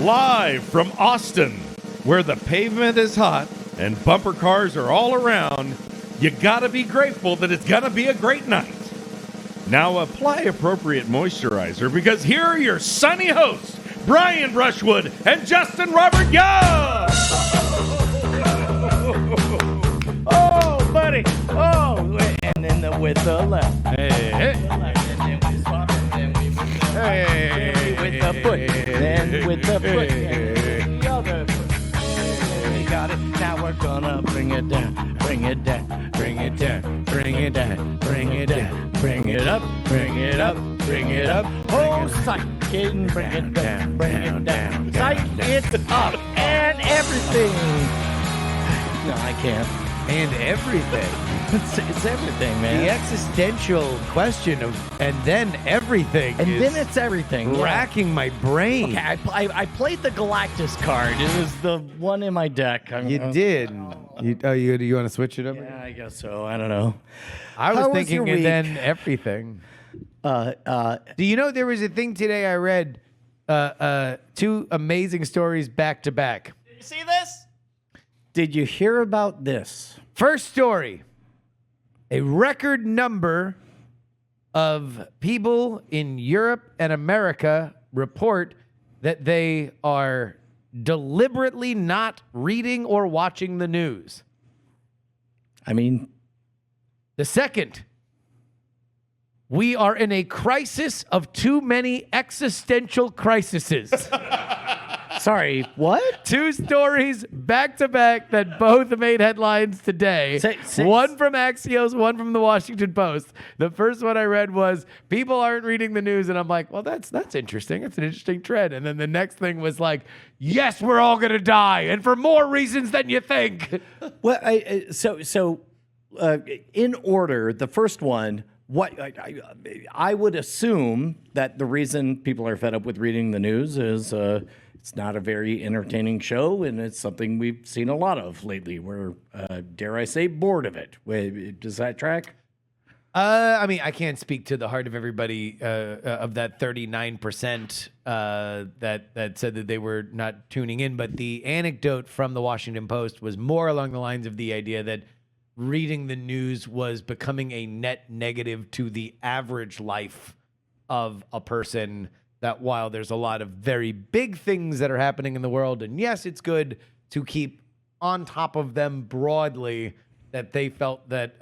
Live from Austin, where the pavement is hot and bumper cars are all around, you gotta be grateful that it's gonna be a great night. Now apply appropriate moisturizer, because here are your sunny hosts, Brian Brushwood and Justin Robert Young. Oh, buddy. Oh, and then with the left. Hey. And then we swap, and then we with the foot. Then with the foot. And the other foot. And we got it. Now we're gonna bring it down. Bring it down. Bring it down. Bring it down. Bring it down. Bring it up. Bring it up. Bring it up. Oh, psych. Bring it down. Bring it down. Psych it up. And everything. No, I can't. And everything. It's everything, man. The existential question of, and then everything. And is then it's everything. racking my brain. Okay, I played the Galactus card. It was the one in my deck. You did. You want to switch it up? Yeah, I guess so. I don't know. I was How was thinking, your and week? then everything. Do you know there was a thing today I read? Two amazing stories back to back. Did you see this? Did you hear about this? First story. A record number of people in Europe and America report that they are deliberately not reading or watching the news. I mean, The second, we are in a crisis of too many existential crises. sorry, what? Two stories back to back that both made headlines today. One from Axios, one from the Washington Post. The first one I read was people aren't reading the news, and I'm like, well, that's interesting. That's an interesting trend. And then the next thing was like, yes, we're all gonna die, and for more reasons than you think. Well, in order, the first one. What I would assume that the reason people are fed up with reading the news is it's not a very entertaining show, and it's something we've seen a lot of lately. We're, dare I say, bored of it. Does that track? I mean, I can't speak to the heart of everybody of that 39% that said that they were not tuning in, but the anecdote from the Washington Post was more along the lines of the idea that reading the news was becoming a net negative to the average life of a person, that while there's a lot of very big things that are happening in the world, and yes, it's good to keep on top of them broadly, that they felt that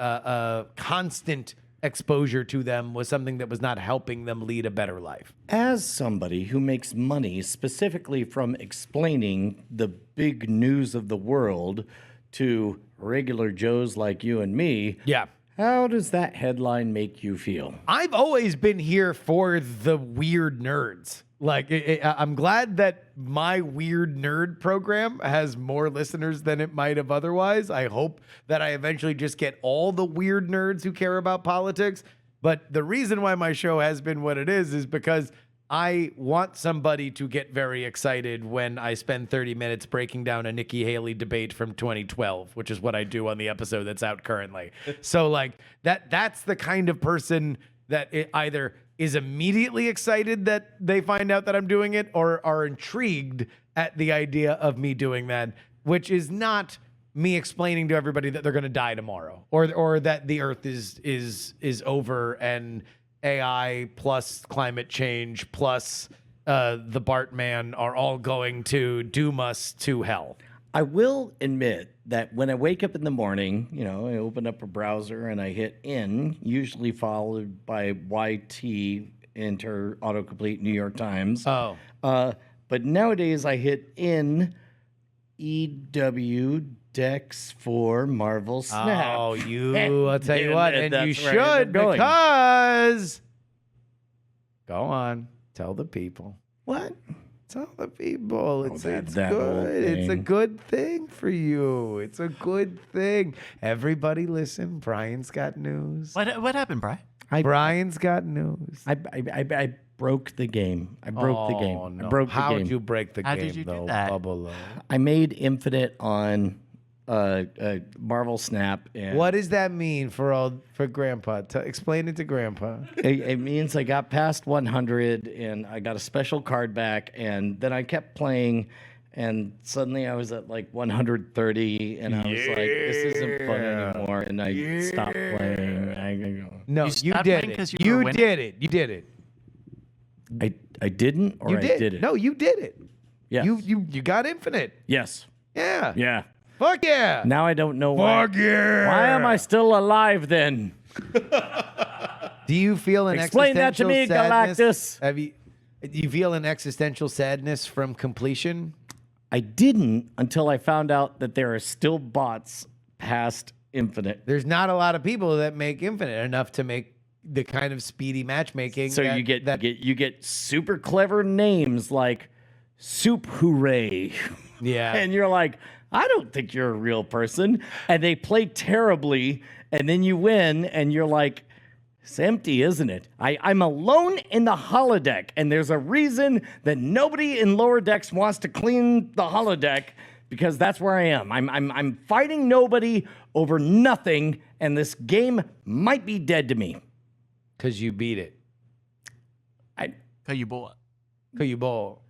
constant exposure to them was something that was not helping them lead a better life. As somebody who makes money specifically from explaining the big news of the world to regular Joes like you and me, Yeah. how does that headline make you feel? I've always been here for the weird nerds. Like, I'm glad that my weird nerd program has more listeners than it might have otherwise. I hope that I eventually just get all the weird nerds who care about politics. But the reason why my show has been what it is because I want somebody to get very excited when I spend 30 minutes breaking down a Nikki Haley debate from 2012, which is what I do on the episode that's out currently. So like that's the kind of person that it either is immediately excited that they find out that I'm doing it or are intrigued at the idea of me doing that, which is not me explaining to everybody that they're going to die tomorrow or that the earth is over and AI plus climate change plus the Bartman are all going to doom us to hell. I will admit that when I wake up in the morning, I open up a browser and I hit in, usually followed by YT, enter autocomplete New York Times. Oh. But nowadays I hit in EW Dex for Marvel Snap. Oh, I'll tell you what, and you that's where I should ended up going. because go on, tell the people. What? Tell the people. It's that good. whole It's a thing. good thing for you. It's a good thing. Everybody listen. Brian's got news. What happened, Brian? Brian's got news. I broke the game. I broke the game. No. I broke the How game. would you break the How game, did you do though, that? Bubble? I made Infinite on Marvel Snap. And What does that mean for Grandpa? Explain it to Grandpa. it means I got past 100 and I got a special card back, and then I kept playing, and suddenly I was at like 130, and I was like, this isn't fun anymore, and I stopped playing. No, you stopped did playing it. 'cause you were winning? You did it. I didn't, or You I did. did it. No, you did it. Yes. You got infinite. Yes. Yeah. Yeah. Fuck yeah. Now I don't know why. Fuck yeah. Why am I still alive then? Do you feel an Explain that to existential me, sadness? Galactus. Do you feel an existential sadness from completion? I didn't until I found out that there are still bots past infinite. There's not a lot of people that make infinite enough to make the kind of speedy matchmaking. So you get super clever names like Soup Hooray. Yeah. And you're like, I don't think you're a real person. And they play terribly, and then you win, and you're like, it's empty, isn't it? I'm alone in the holodeck, and there's a reason that nobody in lower decks wants to clean the holodeck, because that's where I am. I'm fighting nobody over nothing, and this game might be dead to me. Because you beat it. You bought. Because you ball.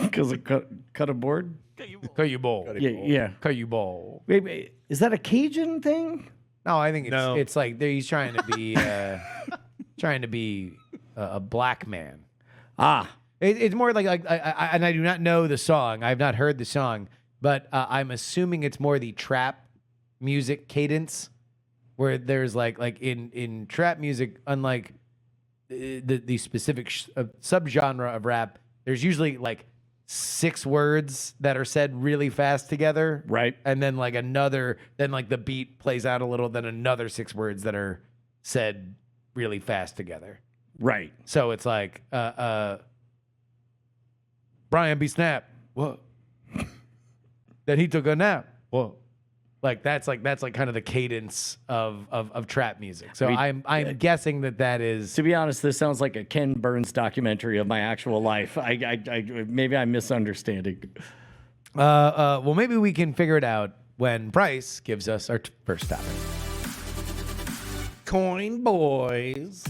Because I cut a board? Because you ball. Yeah. Because you ball. Wait, is that a Cajun thing? No, I think No. it's like he's trying to be a black man. Ah. It's more like and I do not know the song. I have not heard the song, but I'm assuming it's more the trap music cadence, where there's like in trap music, unlike the specific subgenre of rap, there's usually like 6 words that are said really fast together, Right. and then like the beat plays out a little, then another 6 words that are said really fast together. Right. So it's like Brian B. Snap. What? Then he took a nap. Whoa. That's kind of the cadence of trap music. So I'm guessing that is. To be honest, this sounds like a Ken Burns documentary of my actual life. Maybe I'm misunderstanding. Well, maybe we can figure it out when Bryce gives us our first topic. Coin boys.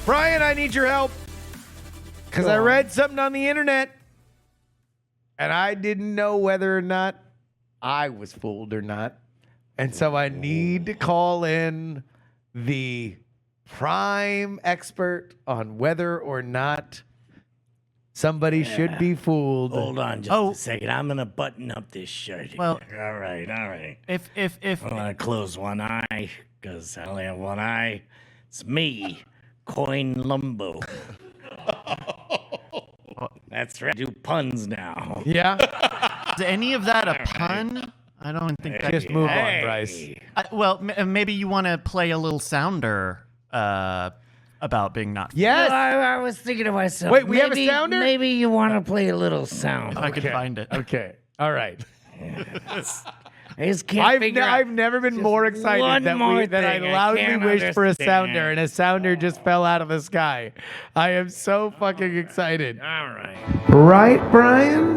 Brian, I need your help because I read something on the internet and I didn't know whether or not I was fooled or not. And so I need to call in the prime expert on whether or not somebody should be fooled. Hold on just a second. I'm going to button up this shirt. Well- all right. If I want to close one eye because I only have one eye. It's me, Coin Lumbo. That's right. I do puns now. Yeah? is any of that a pun? I don't think that. Just move on, Bryce. Maybe you want to play a little sounder about being not. Yes. I was thinking to myself. Wait, we have a sounder? Maybe you want to play a little sound. If I could find it. Okay. All right. I just can't figure out. I've never been more excited one more that I thing I loudly can't wished for a understand. sounder, and a sounder just fell out of the sky. I am so fucking excited. All right. Right, Brian?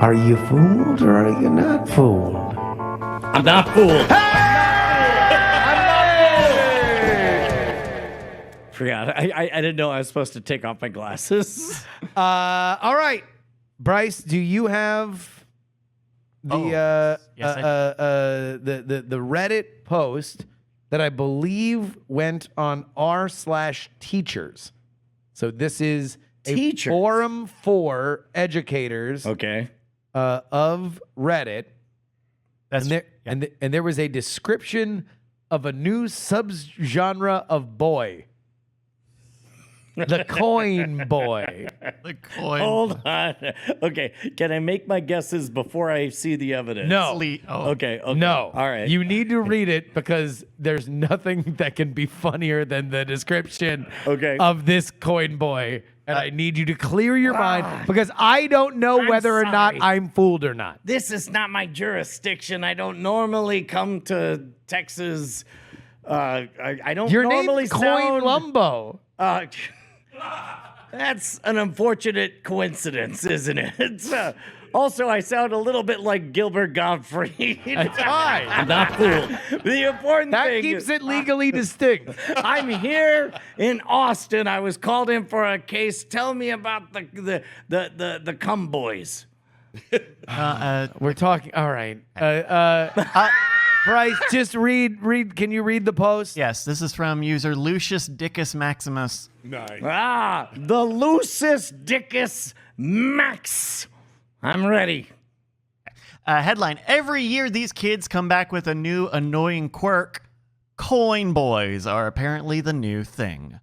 Are you fooled or are you not fooled? I'm not fooled. Forgot. I didn't know I was supposed to take off my glasses. All right. Bryce, do you have the yes, the Reddit post that I believe went on r/teachers? So this is a Teachers. forum for educators Okay. of Reddit. That's And there was a description of a new subgenre of boy. The coin boy. the coin. Hold on. Okay. Can I make my guesses before I see the evidence? No. Okay. No. All right. You need to read it because there's nothing that can be funnier than the description of this coin boy. And I need you to clear your mind because I don't know whether or not I'm fooled or not. This is not my jurisdiction. I don't normally come to Texas. I don't Your normally name's Coin sound. Lumbo. That's an unfortunate coincidence, isn't it? Also, I sound a little bit like Gilbert Gottfried. That's fine. I'm not fooled. The important That thing keeps is, it legally distinct. I'm here in Austin. I was called in for a case. Tell me about the cum boys. We're talking. All right. Bryce, just read. Can you read the post? Yes, this is from user Lucius Dickus Maximus. Nice. The Lucis Dickus Max. I'm ready. Headline: Every year, these kids come back with a new annoying quirk. Coin boys are apparently the new thing.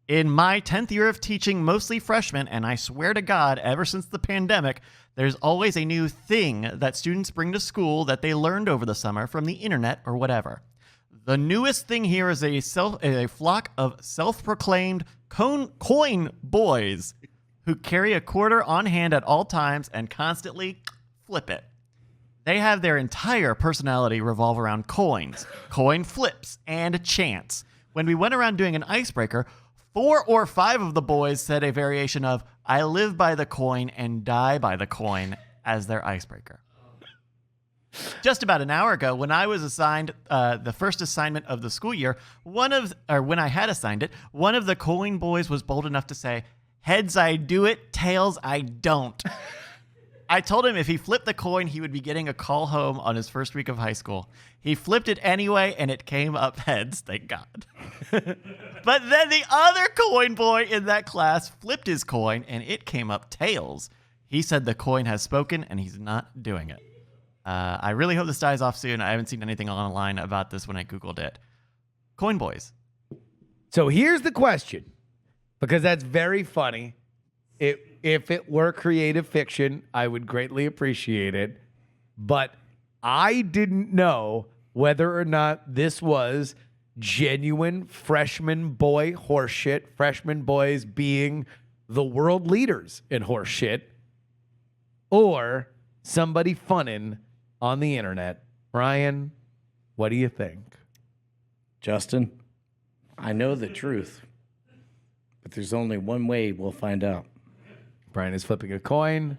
In my 10th year of teaching mostly freshmen, and I swear to God, ever since the pandemic, there's always a new thing that students bring to school that they learned over the summer from the internet or whatever. The newest thing here is a flock of self-proclaimed coin boys who carry a quarter on hand at all times and constantly flip it. They have their entire personality revolve around coins, coin flips, and chance. When we went around doing an icebreaker, 4 or 5 of the boys said a variation of, I live by the coin and die by the coin as their icebreaker. Just about an hour ago, when I was assigned the first assignment of the school year, when I had assigned it, one of the coin boys was bold enough to say, heads I do it, tails I don't. I told him if he flipped the coin, he would be getting a call home on his first week of high school. He flipped it anyway, and it came up heads, thank God. But then the other coin boy in that class flipped his coin, and it came up tails. He said the coin has spoken, and he's not doing it. I really hope this dies off soon. I haven't seen anything online about this when I Googled it. Coin boys. So here's the question, because that's very funny. If it were creative fiction, I would greatly appreciate it. But I didn't know whether or not this was genuine freshman boy horseshit, freshman boys being the world leaders in horseshit, or somebody funning on the internet. Ryan, what do you think? Justin, I know the truth, but there's only one way we'll find out. Brian is flipping a coin.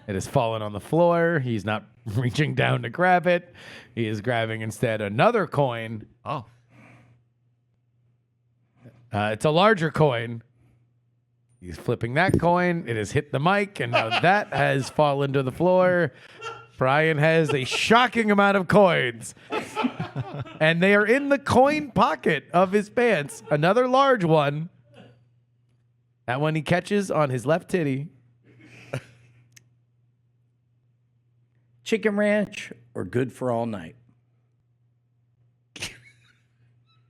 It has fallen on the floor. He's not reaching down to grab it. He is grabbing instead another coin. Oh. It's a larger coin. He's flipping that coin. It has hit the mic, and now that has fallen to the floor. Brian has a shocking amount of coins. And they are in the coin pocket of his pants. Another large one. That one he catches on his left titty. Chicken ranch or good for all night?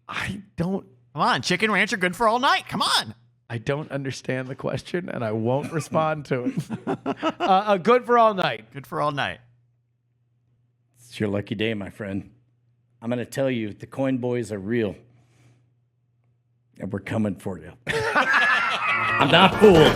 I don't Come on, chicken ranch are good for all night. Come on. I don't understand the question, and I won't respond to it. Good for all night. Good for all night. It's your lucky day, my friend. I'm going to tell you, the coin boys are real. And we're coming for you. I'm not fooled.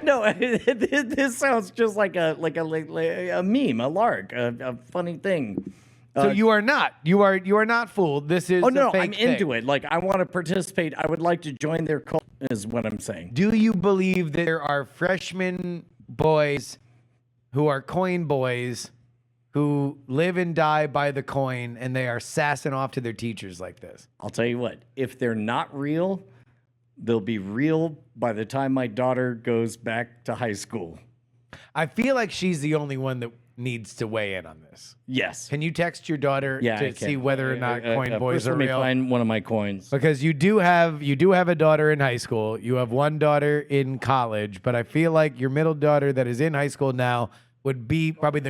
No, this sounds just like a meme, a lark, a funny thing. So you are not. You are not fooled. This is. Oh no, a fake I'm into it. Like, I want to participate. I would like to join their cult. Is what I'm saying. Do you believe there are freshman boys who are coin boys who live and die by the coin, and they are sassing off to their teachers like this? I'll tell you what. If they're not real, they'll be real by the time my daughter goes back to high school. I feel like she's the only one that needs to weigh in on this. Yes. Can you text your daughter Yeah, I to can. see whether or not coin boys first are let me real? find one of my coins. Because you do have a daughter in high school. You have one daughter in college, but I feel like your middle daughter that is in high school now would be probably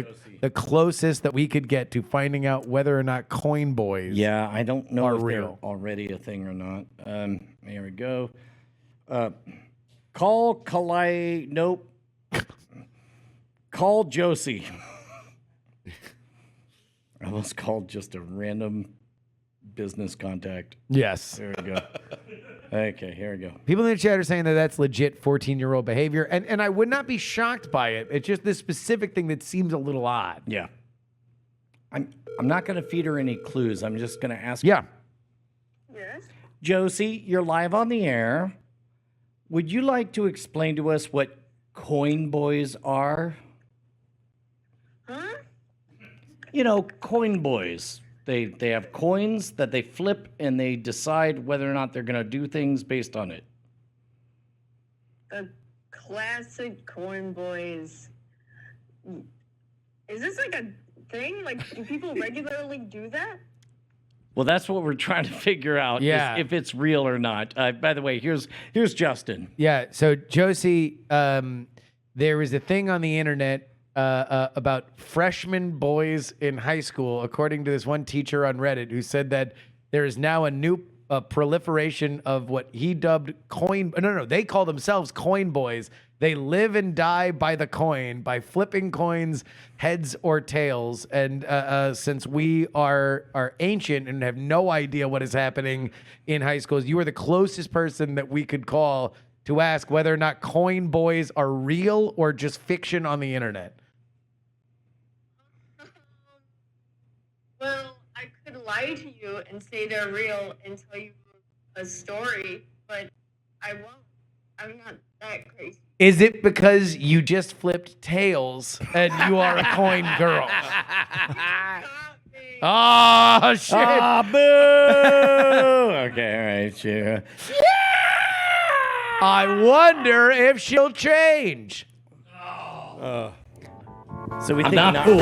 the closest that we could get to finding out whether or not coin boys. Yeah, I don't know are if real. they're already a thing or not. Here we go. Call Kalai. Nope. Call Josie. I almost called just a random business contact. Yes. There we go. Okay, here we go. People in the chat are saying that that's legit 14-year-old behavior, and I would not be shocked by it. It's just this specific thing that seems a little odd. Yeah. I'm not going to feed her any clues. I'm just going to ask. Yeah. Yes. Josie, you're live on the air. Would you like to explain to us what coin boys are? Huh? You know, coin boys. They have coins that they flip and they decide whether or not they're going to do things based on it. The classic coin boys. Is this like a thing? Like, do people regularly do that? Well, that's what we're trying to figure out, Yeah. if it's real or not. By the way, here's Justin. Yeah. So Josie, there was a thing on the internet about freshman boys in high school, according to this one teacher on Reddit, who said that there is now a new proliferation of what he dubbed coin. No, they call themselves coin boys. They live and die by the coin, by flipping coins, heads or tails. And since we are ancient and have no idea what is happening in high schools, you are the closest person that we could call to ask whether or not coin boys are real or just fiction on the internet. Well, I could lie to you and say they're real and tell you a story, but I won't. I'm not that crazy. Is it because you just flipped tails and you are a coin girl? Stop me. Oh, shit. Ah, boo! Okay, all right, sure. I wonder if she'll change. So we think not not. fooled.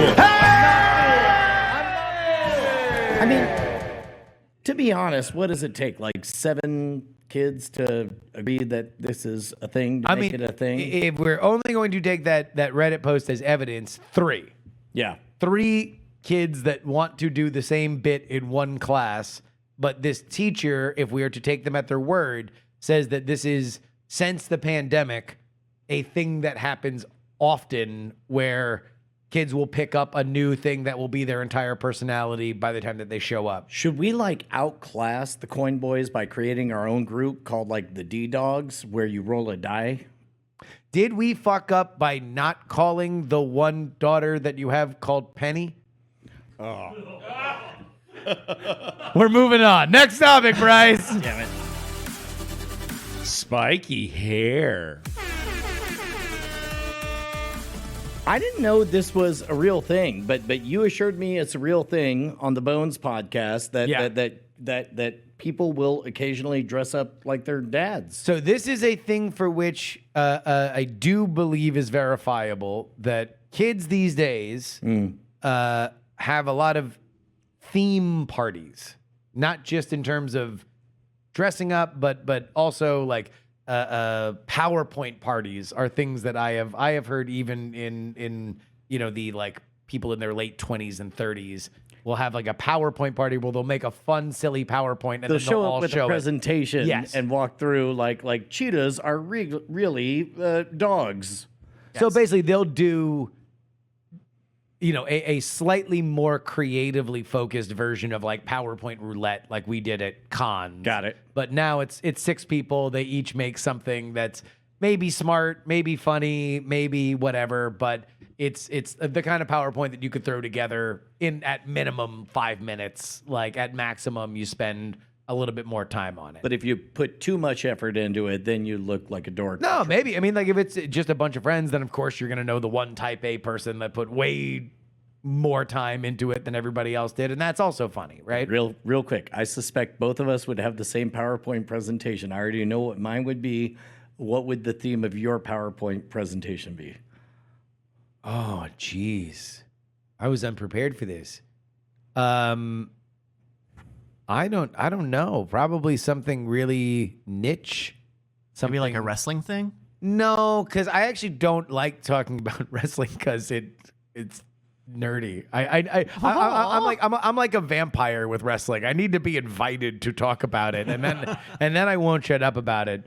I mean, to be honest, what does it take? Like 7 kids to agree that this is a thing, to make it a thing? If we're only going to take that Reddit post as evidence, 3. Yeah. 3 kids that want to do the same bit in one class, but this teacher, if we are to take them at their word, says that this is, since the pandemic, a thing that happens often where kids will pick up a new thing that will be their entire personality by the time that they show up. Should we like outclass the coin boys by creating our own group called like the D-Dogs, where you roll a die? Did we fuck up by not calling the one daughter that you have called Penny? Oh. We're moving on. Next topic, Bryce. Damn it. Spiky hair. I didn't know this was a real thing, but you assured me it's a real thing on the Bones podcast that people will occasionally dress up like their dads. So this is a thing for which I do believe is verifiable, that kids these days have a lot of theme parties, not just in terms of dressing up, but also like PowerPoint parties are things that I have heard even in the like people in their late 20s and 30s will have like a PowerPoint party where they'll make a fun, silly PowerPoint and They'll then show all up with show a it. presentation Yes. and walk through like cheetahs are really dogs. So basically they'll do a slightly more creatively focused version of like PowerPoint roulette like we did at cons. Got it. But now it's 6 people. They each make something that's maybe smart, maybe funny, maybe whatever, but it's the kind of PowerPoint that you could throw together in at minimum 5 minutes. Like at maximum you spend a little bit more time on it. But if you put too much effort into it, then you look like a dork. No, maybe. I mean, like if it's just a bunch of friends, then of course you're going to know the one type A person that put way more time into it than everybody else did. And that's also funny, right? Real quick, I suspect both of us would have the same PowerPoint presentation. I already know what mine would be. What would the theme of your PowerPoint presentation be? Oh, geez. I was unprepared for this. I don't know. Probably something really niche. Maybe like a wrestling thing? No, because I actually don't like talking about wrestling because it's nerdy. I'm like a vampire with wrestling. I need to be invited to talk about it, and then I won't shut up about it.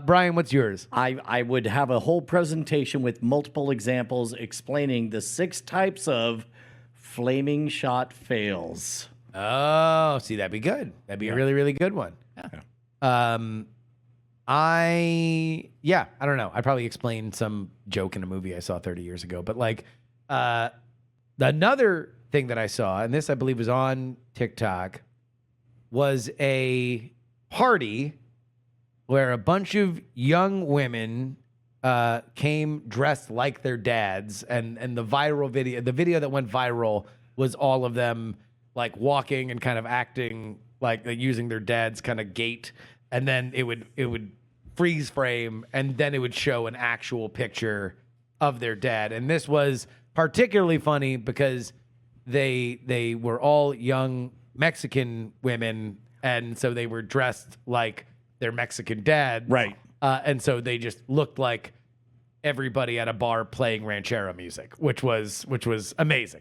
Brian, what's yours? I would have a whole presentation with multiple examples explaining the 6 types of flaming shot fails. Oh, see, that'd be good. That'd be a really, really good one. Yeah. I don't know. I'd probably explain some joke in a movie I saw 30 years ago. But like, another thing that I saw, and this I believe was on TikTok, was a party where a bunch of young women came dressed like their dads, and the video that went viral was all of them like walking and kind of acting like using their dad's kind of gait, and then it would freeze frame, and then it would show an actual picture of their dad. And this was particularly funny because they were all young Mexican women, and so they were dressed like their Mexican dad, Right. And so they just looked like everybody at a bar playing ranchero music, which was amazing.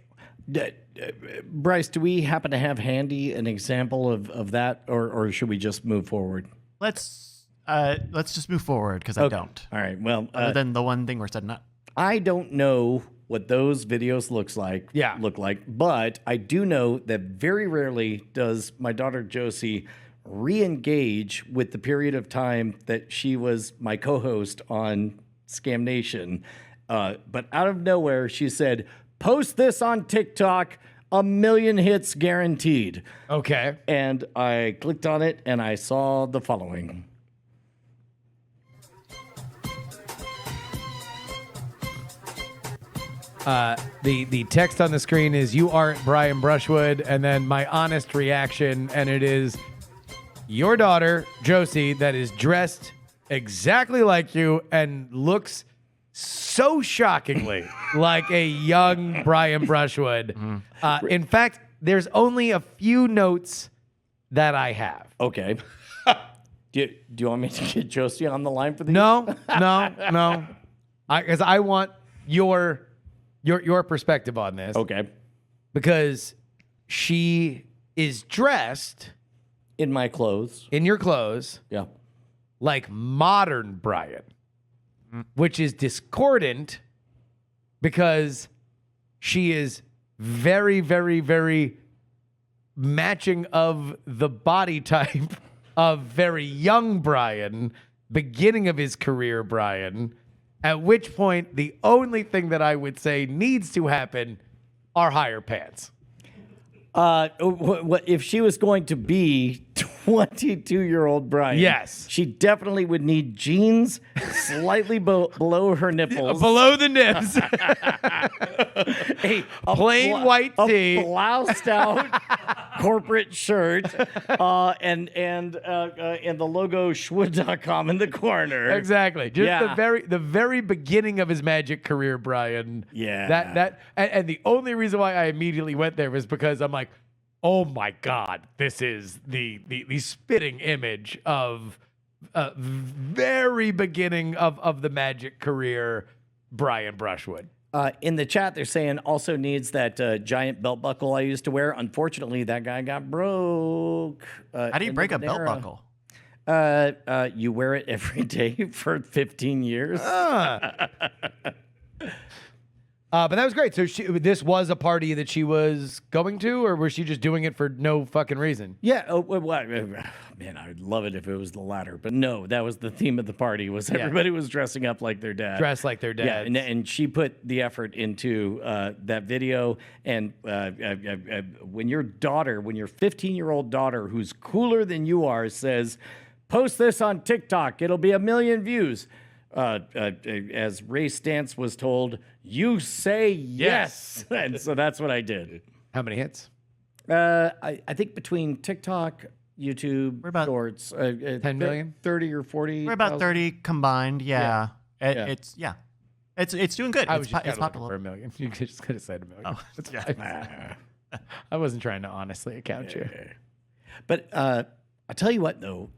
Bryce, do we happen to have handy an example of that, or should we just move forward? Let's just move forward because I don't. All right. Well, Other than the one thing we're setting up. I don't know what those videos look like, but I do know that very rarely does my daughter Josie re-engage with the period of time that she was my co-host on Scam Nation. But out of nowhere, she said, "Post this on TikTok, 1 million hits guaranteed." Okay. And I clicked on it and I saw the following. The text on the screen is "You aren't Brian Brushwood," and then my honest reaction, and it is your daughter Josie that is dressed exactly like you and looks so shockingly like a young Brian Brushwood. In fact, there's only a few notes that I have. Okay. Do you want me to get Josie on the line for these? No. Because I want your perspective on this. Okay. Because she is dressed In my clothes. in your clothes Yeah. like modern Brian, which is discordant because she is very, very, very matching of the body type of very young Brian, beginning of his career Brian, at which point the only thing that I would say needs to happen are higher pants. If she was going to be 22-year-old Brian, Yes. she definitely would need jeans slightly below her nipples. Below the nips. A plain white tee. a bloused out corporate shirt, and the logo schwood.com in the corner. Exactly. Just Yeah. the very beginning of his Magic career, Brian. Yeah. And the only reason why I immediately went there was because I'm like, oh my God, this is the spitting image of very beginning of the Magic career, Brian Brushwood. In the chat, they're saying also needs that giant belt buckle I used to wear. Unfortunately, that guy got broke. How do you in break a the belt era. buckle? You wear it every day for 15 years. But that was great. So this was a party that she was going to, or was she just doing it for no fucking reason? Yeah. Oh, man, I would love it if it was the latter. But no, that was the theme of the party. Was everybody was dressing up like their dad. Dressed like their Yeah, dads. and she put the effort into that video. And when your 15-year-old daughter, who's cooler than you are, says, "Post this on TikTok, it'll be 1 million views." As Ray Stantz was told, "You say yes." And so that's what I did. How many hits? I think between TikTok, YouTube, We're about Shorts, 10 million? 30 or 40. We're about 30 combined. Yeah. It's doing good. I was just It's kinda looking popular. for 1 million. You just could have said 1 million. Oh, It's yeah. fine. I wasn't trying to honestly account you. But I'll tell you what, though,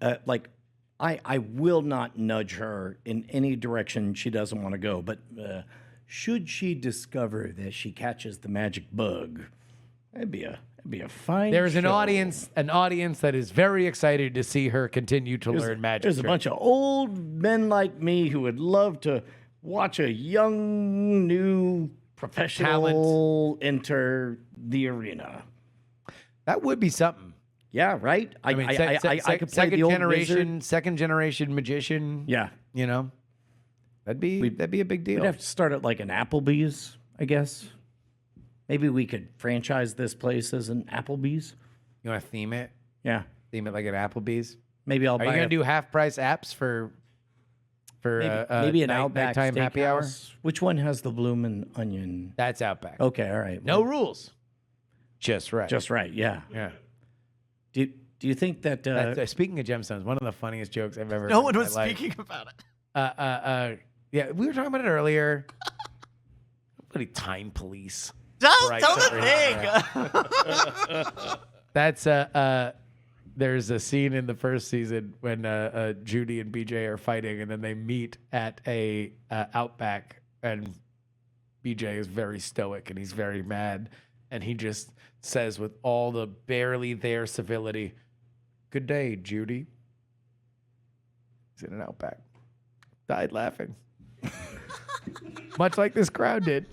I will not nudge her in any direction she doesn't want to go. But should she discover that she catches the magic bug, that'd be a fine. There's an show. audience that is very excited to see her continue to learn magic. There's a bunch of old men like me who would love to watch a young, new professional enter the arena. That would be something. Yeah, right. I mean, I could play the old wizard. second generation magician. Yeah, You know, that'd be a big deal. we'd have to start at like an Applebee's, I guess. Maybe we could franchise this place as an Applebee's. You want to theme it? Yeah. Theme it like an Applebee's? Maybe I'll Are buy you gonna do half price apps for maybe an Outback nighttime happy hour? Steakhouse? Which one has the bloomin' onion? That's Outback. Okay, all right. No rules. Just right. Just right. Yeah. yeah. Do you think that? Speaking of gemstones, one of the funniest jokes I've ever. No heard one in was my life. speaking about it. Yeah, we were talking about it earlier. Nobody time police. Don't Right, tell sorry. the thing. That's there's a scene in the first season when Judy and BJ are fighting, and then they meet at a Outback, and BJ is very stoic and he's very mad, and he just says with all the barely there civility, "Good day, Judy." He's in an Outback. Died laughing, much like this crowd did,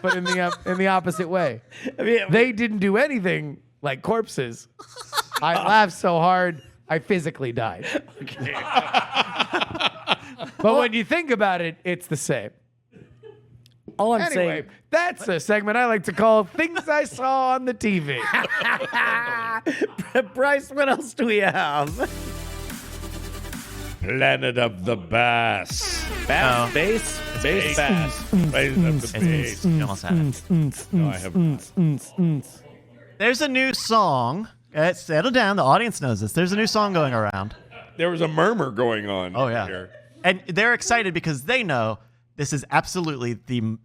but in the opposite way. I mean, They didn't do anything like corpses. I laughed so hard, I physically died. okay. But when you think about it, it's the same. All I'm Anyway, saying. that's a segment I like to call Things I Saw on the TV. Bryce, what else do we have? Planet of the Bass. Bass, No. bass, bass, Bass. Planet of the Bass. You almost had it. No, I have not. There's a new song. Settle down. The audience knows this. There's a new song going around. There was a murmur going on. Oh yeah, Here. and they're excited because they know this is absolutely the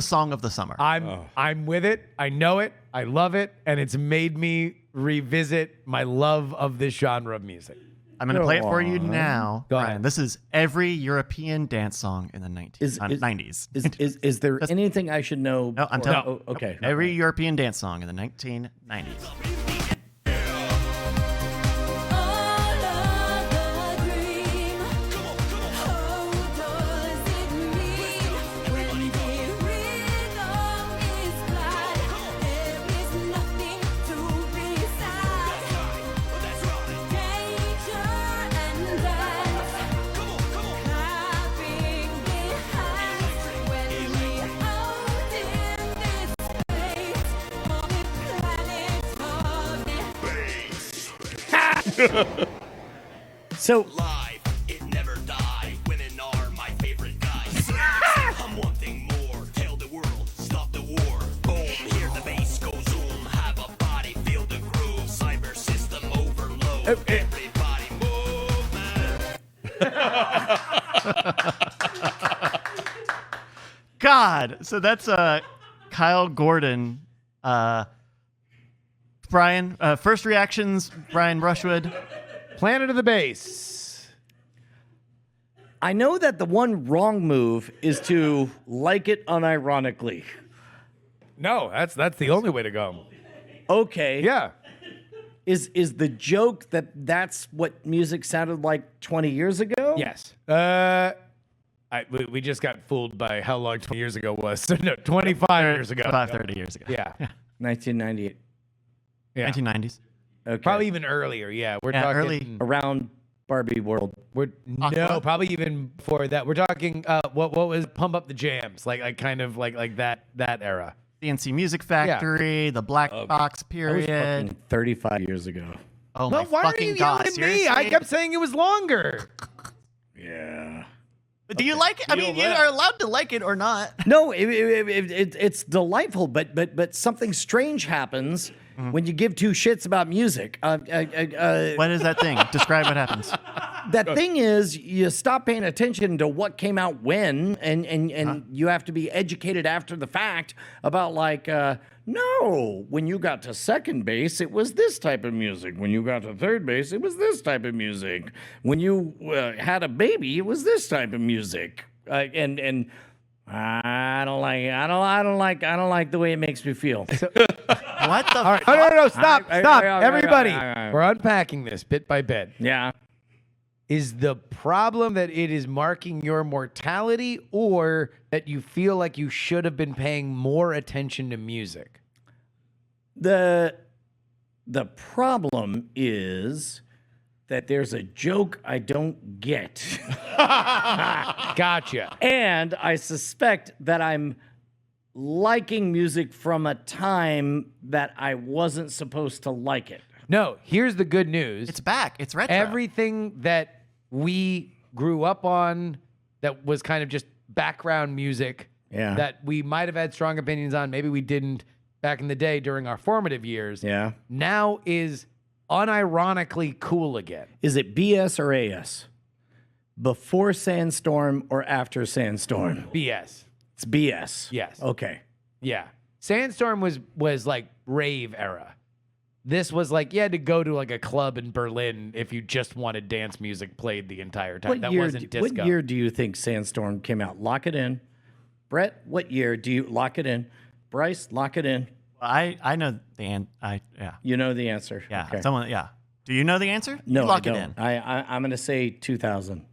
song of the summer. I'm with it. I know it. I love it, and it's made me revisit my love of this genre of music. I'm going to play it for you now, Go Brian. ahead. This is every European dance song in the 90s. Is there anything I should know? No, I'm telling. Oh, okay. Every European dance song in the 1990s. So Live, it never die. Women are my favorite guys. I'm one thing more. Tell the world, stop the war. Boom, hear the bass go zoom. Have a body, feel the groove. Cyber system overload. Everybody move, man. God. So that's Kyle Gordon. Brian, first reactions, Brian Rushwood. Planet of the Bass. I know that the one wrong move is to like it unironically. No, that's the only way to go. Okay. Yeah. Is the joke that that's what music sounded like 20 years ago? Yes. We just got fooled by how long 20 years ago was. So no, 25 years ago. 30 years ago. Yeah. 1998. Yeah. 1990s. Okay. Probably even earlier. Yeah. We're Yeah, talking early. Around Barbie World. No, probably even before that. We're talking what was Pump Up the Jams, like kind of like that era. CNC Music Factory, the Black Box That was period. fucking 35 years ago. Oh No, my why are fucking you god! yelling at me? I Seriously? kept saying it was longer. Yeah. But do you like it? I mean, you are allowed to like it or not. No, it's delightful, but something strange happens when you give two shits about music. What is that thing? Describe what happens. That thing is, you stop paying attention to what came out when, and you have to be educated after the fact about no, when you got to second base, it was this type of music. When you got to third base, it was this type of music. When you had a baby, it was this type of music. And I don't like the way it makes me feel. What the? All right. No, stop. All right, Everybody. all right. We're unpacking this bit by bit. Yeah. Is the problem that it is marking your mortality, or that you feel like you should have been paying more attention to music? The problem is that there's a joke I don't get. Gotcha. And I suspect that I'm liking music from a time that I wasn't supposed to like it. No, here's the good news. It's back. It's retro. Everything that we grew up on that was kind of just background music Yeah. that we might have had strong opinions on, maybe we didn't back in the day during our formative years, Yeah. now is unironically cool again. Is it BS or AS? Before Sandstorm or after Sandstorm? BS. It's BS. Yes. Okay. Yeah. Sandstorm was like rave era. This was like you had to go to like a club in Berlin if you just wanted dance music played the entire time. That wasn't disco. What year do you think Sandstorm came out? Lock it in. Brett, what year do you lock it in? Bryce, lock it in. I know the yeah. You know the answer. Yeah. Okay. Someone yeah. Do you know the answer? No, You lock I it don't. in. I'm going to say 2000.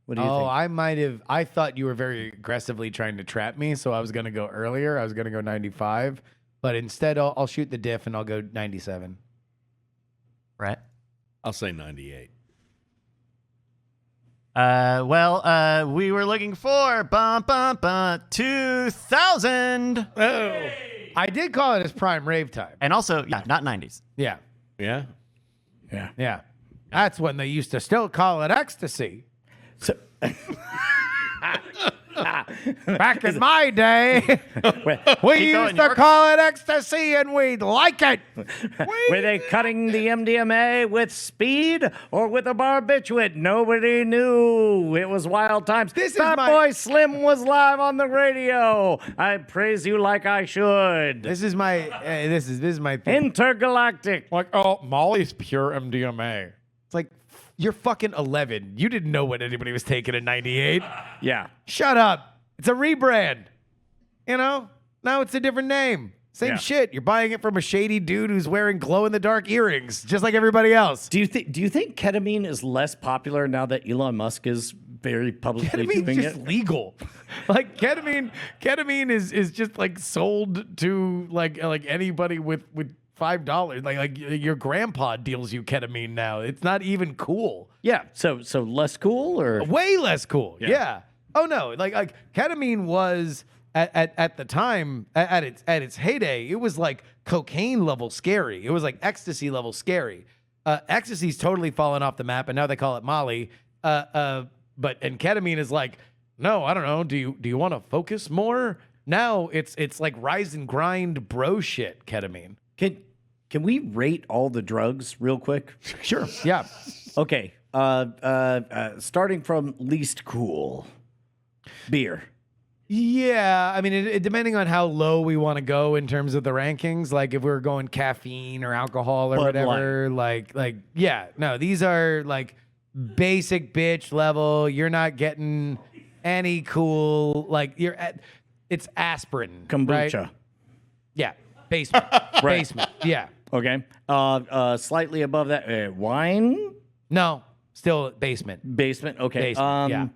What do you Oh, think? I thought you were very aggressively trying to trap me, so I was going to go earlier. I was going to go 95, but instead I'll shoot the diff and I'll go 97. Brett? I'll say 98. We were looking for 2000. Oh. I did call it his prime rave time. And also, yeah, not 90s. Yeah. Yeah. Yeah. Yeah. That's when they used to still call it ecstasy. So, Back in my day, were, we Keep going, used to York. call it ecstasy and we'd like it. were they cutting the MDMA with speed or with a barbiturate? Nobody knew. It was wild times. This is Fat my- Boy Slim was live on the radio. I praise you like I should. This is my this is my thing. Intergalactic. Like, oh, Molly's pure MDMA. It's like, you're fucking 11. You didn't know what anybody was taking in 98. Yeah. Shut up. It's a rebrand. You know? Now it's a different name. Same Yeah. shit. You're buying it from a shady dude who's wearing glow-in-the-dark earrings, just like everybody else. Do you think ketamine is less popular now that Elon Musk is very publicly Ketamine's doing just it? legal. Like ketamine is just like sold to like anybody with $5. Like your grandpa deals you ketamine now. It's not even cool. Yeah. So less cool or Way less cool. Yeah. Oh no. Like ketamine was at the time at its heyday. It was like cocaine level scary. It was like ecstasy level scary. Ecstasy's totally fallen off the map, and now they call it Molly. But ketamine is like, no, I don't know. Do you want to focus more? Now it's like rise and grind bro shit. Ketamine. Can we rate all the drugs real quick? Sure. Yeah. Okay. Starting from least cool. Beer. Yeah, I mean, it depending on how low we want to go in terms of the rankings, like if we're going caffeine or alcohol or Bud whatever, like yeah, no, these are like basic bitch level. You're not getting any cool, like it's aspirin, Kombucha. right? Yeah, basement, basement, yeah. Okay. Slightly above that, wine. No, still basement, Basement. Okay. basement, yeah.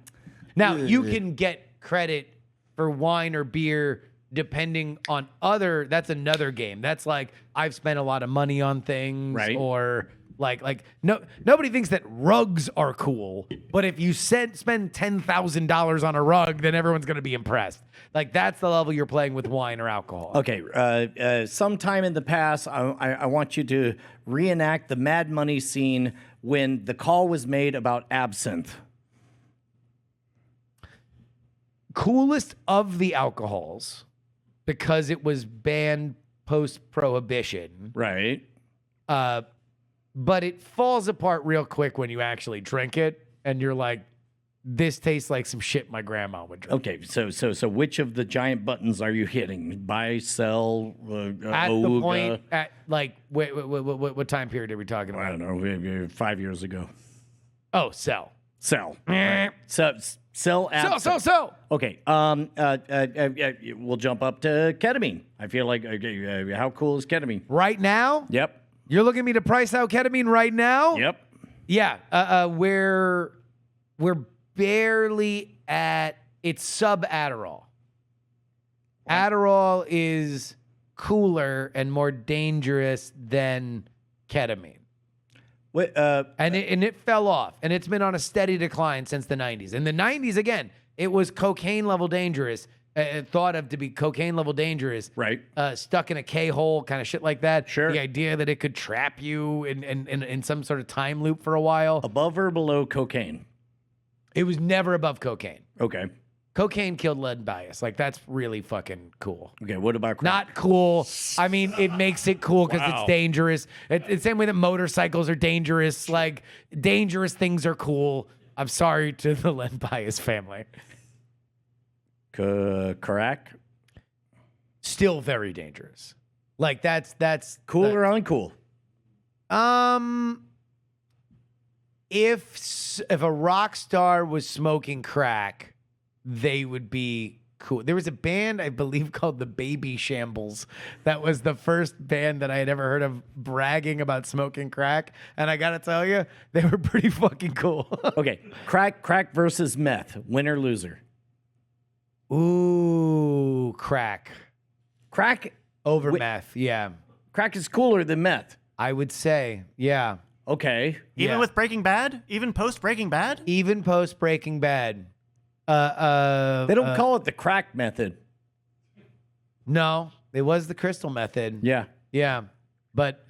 Now you can get credit for wine or beer depending on that's another game. That's like I've spent a lot of money on things, Right. or nobody thinks that rugs are cool, but if you spend $10,000 on a rug, then everyone's going to be impressed. Like that's the level you're playing with wine or alcohol. Okay. Sometime in the past, I want you to reenact the Mad Money scene when the call was made about absinthe. Coolest of the alcohols, because it was banned post-prohibition. Right. But it falls apart real quick when you actually drink it, and you're like, this tastes like some shit my grandma would drink. Okay. So which of the giant buttons are you hitting? Buy, sell, At the Ooga? point, at like, what time period are we talking I about? don't know. 5 years ago. Oh, sell. Sell. Right. Sell absinthe. Sell. Okay. We'll jump up to ketamine. I feel like how cool is ketamine? Right now? Yep. You're looking at me to price out ketamine right now? Yep. Yeah. We're barely at, it's sub Adderall. Adderall is cooler and more dangerous than ketamine. Wait, And it fell off, and it's been on a steady decline since the 90s. In the 90s, again, it was cocaine level dangerous. thought of to be cocaine level dangerous. Right. Stuck in a K-hole, kind of shit like that. Sure. The idea that it could trap you in some sort of time loop for a while. Above or below cocaine? It was never above cocaine. Okay. Cocaine killed lead bias. Like, that's really fucking cool. Okay, what about crack? Not cool. I mean, it makes it cool because Wow. it's dangerous. It's the same way that motorcycles are dangerous. Like, dangerous things are cool. I'm sorry to the lead bias family. Crack? Still very dangerous. Like, that's Cool or uncool? If a rock star was smoking crack, they would be cool. There was a band, I believe, called the Baby Shambles. That was the first band that I had ever heard of bragging about smoking crack. And I gotta tell you, they were pretty fucking cool. Okay, crack versus meth. Winner, loser. Ooh, crack Crack over Wait. meth. Yeah, Crack is cooler than meth. I would say. Yeah, Okay. Even Yeah. with Breaking Bad? Even post Breaking Bad? even post Breaking Bad. They don't call it the crack method. No, it was the crystal method. Yeah. Yeah, but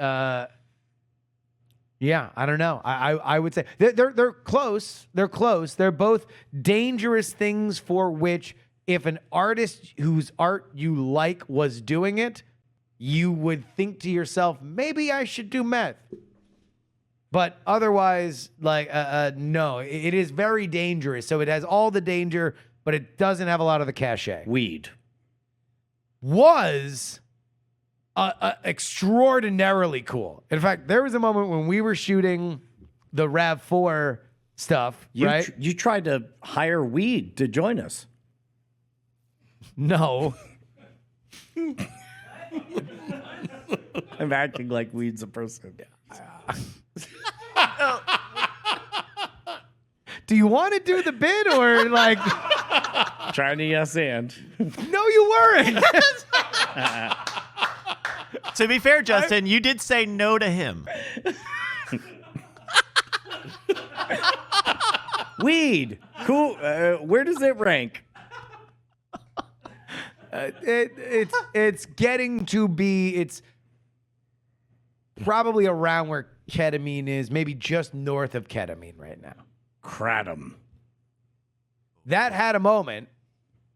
yeah, I don't know. I would say they're close. They're close. They're both dangerous things for which, if an artist whose art you like was doing it, you would think to yourself, maybe I should do meth. But otherwise, like, no, it is very dangerous. So it has all the danger, but it doesn't have a lot of the cachet. Weed. Was extraordinarily cool. In fact, there was a moment when we were shooting the RAV4 stuff, right? You tried to hire weed to join us. No. I'm acting like weed's a person. Do you want to do the bit or like? Trying to yes and. No, you weren't. To be fair, Justin, you did say no to him. Weed. Cool. Where does it rank? It's getting to be. It's probably around where ketamine is, maybe just north of ketamine right now. Kratom. That had a moment,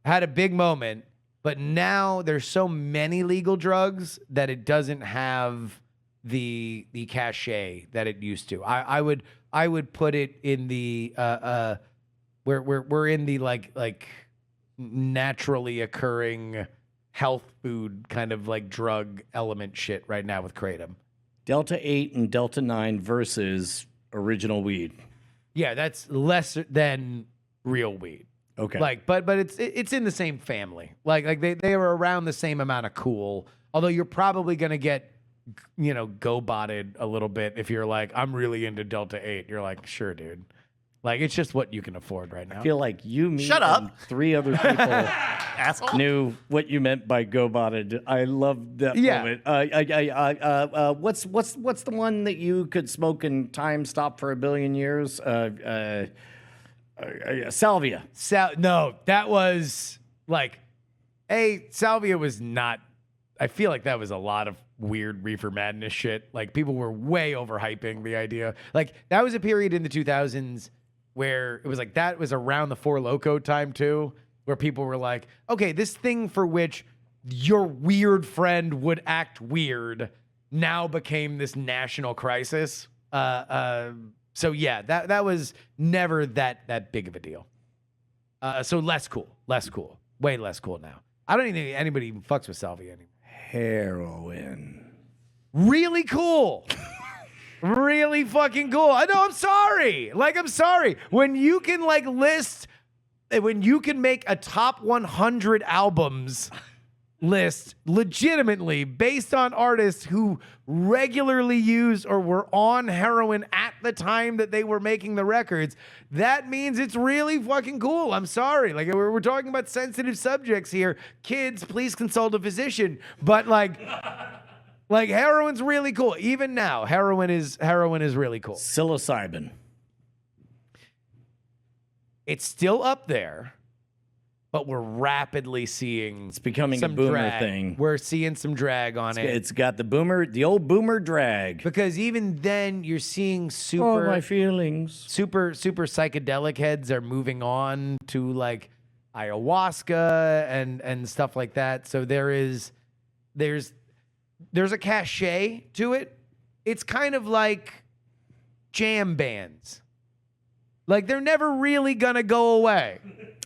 had a big moment, but now there's so many legal drugs that it doesn't have the cachet that it used to. I would put it in the we're in the like naturally occurring health food kind of like drug element shit right now with kratom. Delta 8 and Delta 9 versus original weed. Yeah, that's less than real weed. Okay. Like, but it's in the same family. Like they are around the same amount of cool. Although you're probably gonna get, go-botted a little bit if you're like, I'm really into Delta 8. You're like, sure, dude. Like, it's just what you can afford right now. I feel like you, me, Shut up. and 3 other people Asshole. knew what you meant by go-botted. I love that Yeah. moment. What's the one that you could smoke and time stop for 1 billion years? Salvia. No, that was like, Salvia was not. I feel like that was a lot of weird reefer madness shit. Like, people were way overhyping the idea. Like, that was a period in the 2000s where it was like, that was around the Four Loko time too, where people were like, okay, this thing for which your weird friend would act weird now became this national crisis. So yeah, that was never that big of a deal. So less cool, way less cool now. I don't even think anybody even fucks with salvia anymore. Heroin. Really cool. Really fucking cool. I know, I'm sorry. Like, I'm sorry. When you can when you can make a top 100 albums list legitimately based on artists who regularly used or were on heroin at the time that they were making the records, that means it's really fucking cool. I'm sorry. Like, we're talking about sensitive subjects here. Kids, please consult a physician. But like heroin's really cool. Even now, heroin is really cool. Psilocybin. It's still up there. but we're rapidly seeing It's becoming a some boomer drag. thing. We're seeing some drag on it. It's got the old boomer drag. Because even then, you're seeing Oh, my feelings. super psychedelic heads are moving on to like ayahuasca and stuff like that. So there's a cachet to it. It's kind of like jam bands. Like they're never really gonna go away.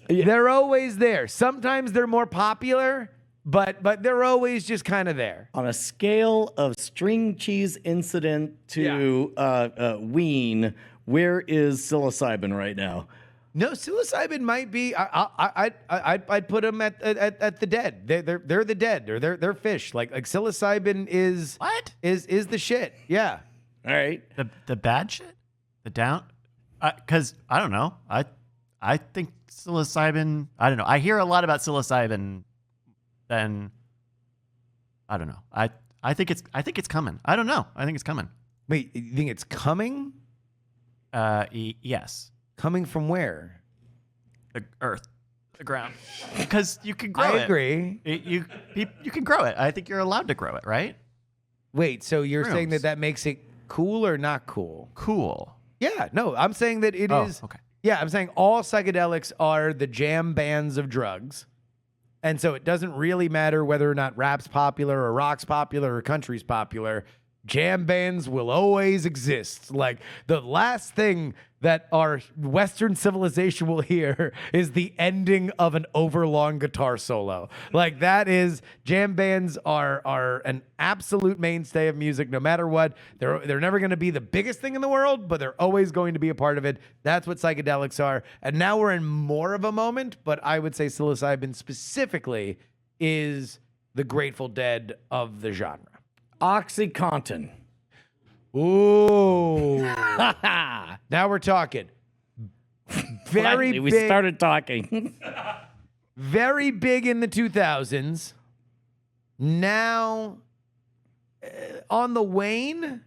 Yeah. They're always there. Sometimes they're more popular, but they're always just kind of there. On a scale of string cheese incident to ween, where is psilocybin right now? No, psilocybin might be. I'd put them at the dead. They're the dead, or they're fish. Like psilocybin is What? is the shit. Yeah. All right. The bad shit? The down? Because I don't know. I think psilocybin. I don't know. I hear a lot about psilocybin. Then I don't know. I think it's coming. I don't know. I think it's coming. Wait, you think it's coming? Yes. Coming from where? The earth, the ground. Because you can grow I it. agree. You can grow it. I think you're allowed to grow it, right? Wait, so you're saying Rooms. that makes it cool or not cool? Cool. Yeah, no, I'm saying that it is. Okay. Yeah, I'm saying all psychedelics are the jam bands of drugs. And so it doesn't really matter whether or not rap's popular or rock's popular or country's popular. Jam bands will always exist. Like the last thing that our Western civilization will hear is the ending of an overlong guitar solo. Like that is, jam bands are an absolute mainstay of music no matter what. They're never going to be the biggest thing in the world, but they're always going to be a part of it. That's what psychedelics are. And now we're in more of a moment, but I would say psilocybin specifically is the Grateful Dead of the genre. OxyContin. Ooh. Now we're talking. Very Finally, big. we started talking. Very big in the 2000s. Now on the wane.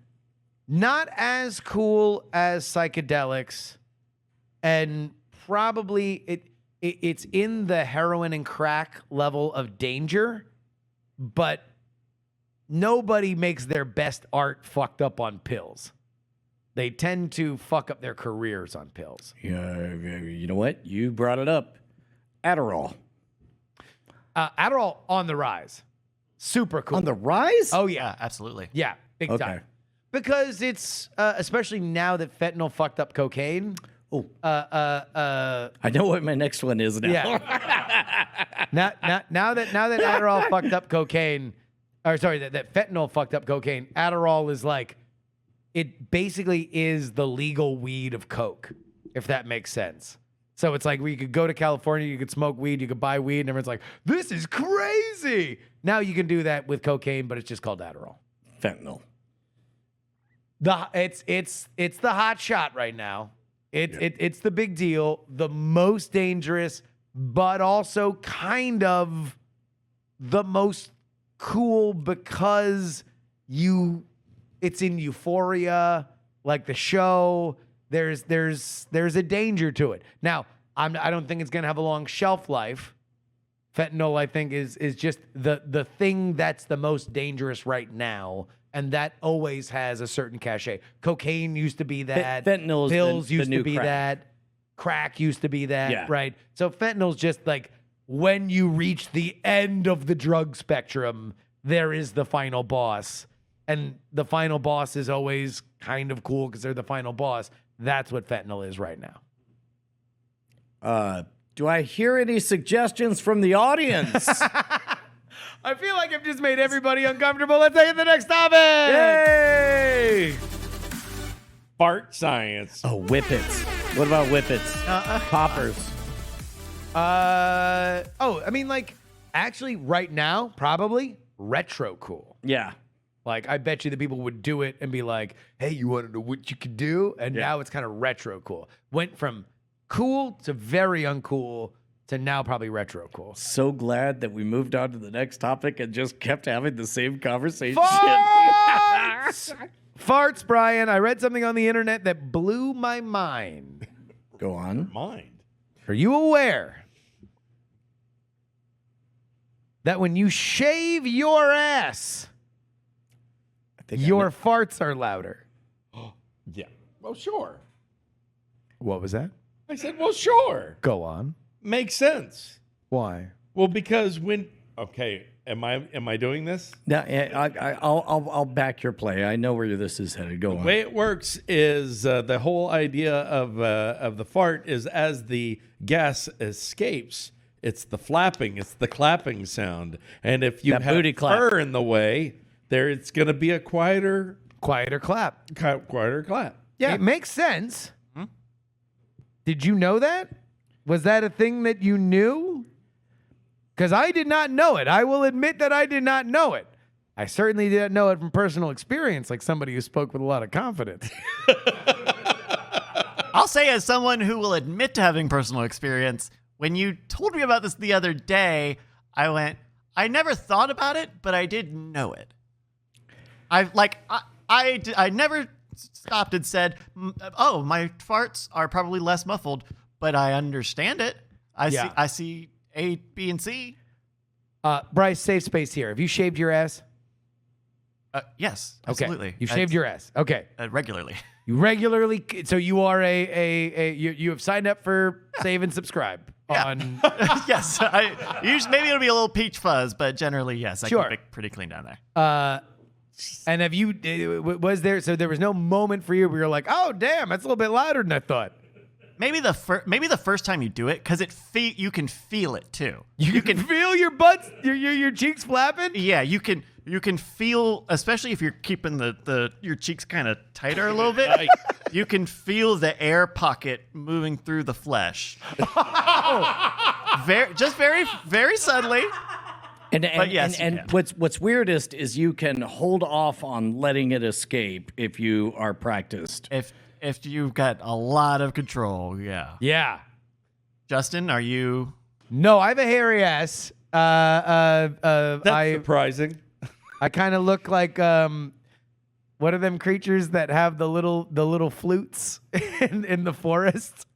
Not as cool as psychedelics, and probably it's in the heroin and crack level of danger, but nobody makes their best art fucked up on pills. They tend to fuck up their careers on pills. Yeah, you know what? You brought it up. Adderall. Adderall on the rise. Super cool. On the rise? Oh, yeah. Yeah, absolutely. Yeah, big Okay. time. Because it's, especially now that fentanyl fucked up cocaine. Oh. I know what my next one is now. Yeah. now that Adderall fucked up cocaine, or sorry, that fentanyl fucked up cocaine, Adderall is like, it basically is the legal weed of coke, if that makes sense. So it's like you could go to California, you could smoke weed, you could buy weed, and everyone's like, this is crazy. Now you can do that with cocaine, but it's just called Adderall. Fentanyl. It's the hot shot right now. It's the big deal, the most dangerous, but also kind of the most cool because it's in euphoria, like the show. There's a danger to it. Now, I don't think it's gonna have a long shelf life. Fentanyl, I think, is just the thing that's the most dangerous right now. And that always has a certain cachet. Cocaine used to be that. Fentanyl is pills the used new to be crack. that. Crack used to be that, Yeah. right? So fentanyl's just like when you reach the end of the drug spectrum, there is the final boss. And the final boss is always kind of cool because they're the final boss. That's what fentanyl is right now. Do I hear any suggestions from the audience? I feel like I've just made everybody uncomfortable. Let's take it to the next topic. Yay! Fart science. Oh, whippets. What about whippets? Poppers. I mean, like, actually, right now, probably retro cool. Yeah. Like, I bet you the people would do it and be like, hey, you want to know what you can do? And now it's kind of retro cool. Went from cool to very uncool to now probably retro cool. So glad that we moved on to the next topic and just kept having the same conversation. Farts! Farts, Brian. I read something on the internet that blew my mind. Go on. Mind. Are you aware that when you shave your ass, your farts are louder. Yeah. Well, sure. What was that? I said, well, sure. Go on. Makes sense. Why? Well, because okay, am I doing this? Now, I'll back your play. I know where this is headed. Go The on. way it works is the whole idea of the fart is as the gas escapes, it's the flapping, it's the clapping sound, and if you That have booty clap. fur in the way, it's going to be a quieter clap. clap. Yeah, it makes sense. Did you know that? Was that a thing that you knew? Because I did not know it. I will admit that I did not know it. I certainly didn't know it from personal experience, like somebody who spoke with a lot of confidence. I'll say, as someone who will admit to having personal experience, when you told me about this the other day, I went, I never thought about it, but I did know it. I never stopped and said, oh, my farts are probably less muffled, but I understand it. I see A, B, and C. Bryce, safe space here. Have you shaved your ass? Yes, Okay. absolutely. You shaved your ass. Okay. Regularly. You regularly, so you are you have signed up for Save and Subscribe on. Yes. Usually, maybe it'll be a little peach fuzz, but generally, yes. I Sure. keep it pretty clean down there. And have you, was there was no moment for you where you're like, oh, damn, that's a little bit louder than I thought. Maybe the first time you do it, because you can feel it too. You can feel your butts, your cheeks flapping? Yeah, you can feel, especially if you're keeping your cheeks kind of tighter a little bit. You can feel the air pocket moving through the flesh. Very, very subtly. But yes, you can. What's weirdest is you can hold off on letting it escape if you are practiced. If you've got a lot of control, yeah. Yeah. Justin, are you? No, I have a hairy ass. That's surprising. I kind of look like what are them creatures that have the little flutes in the forest,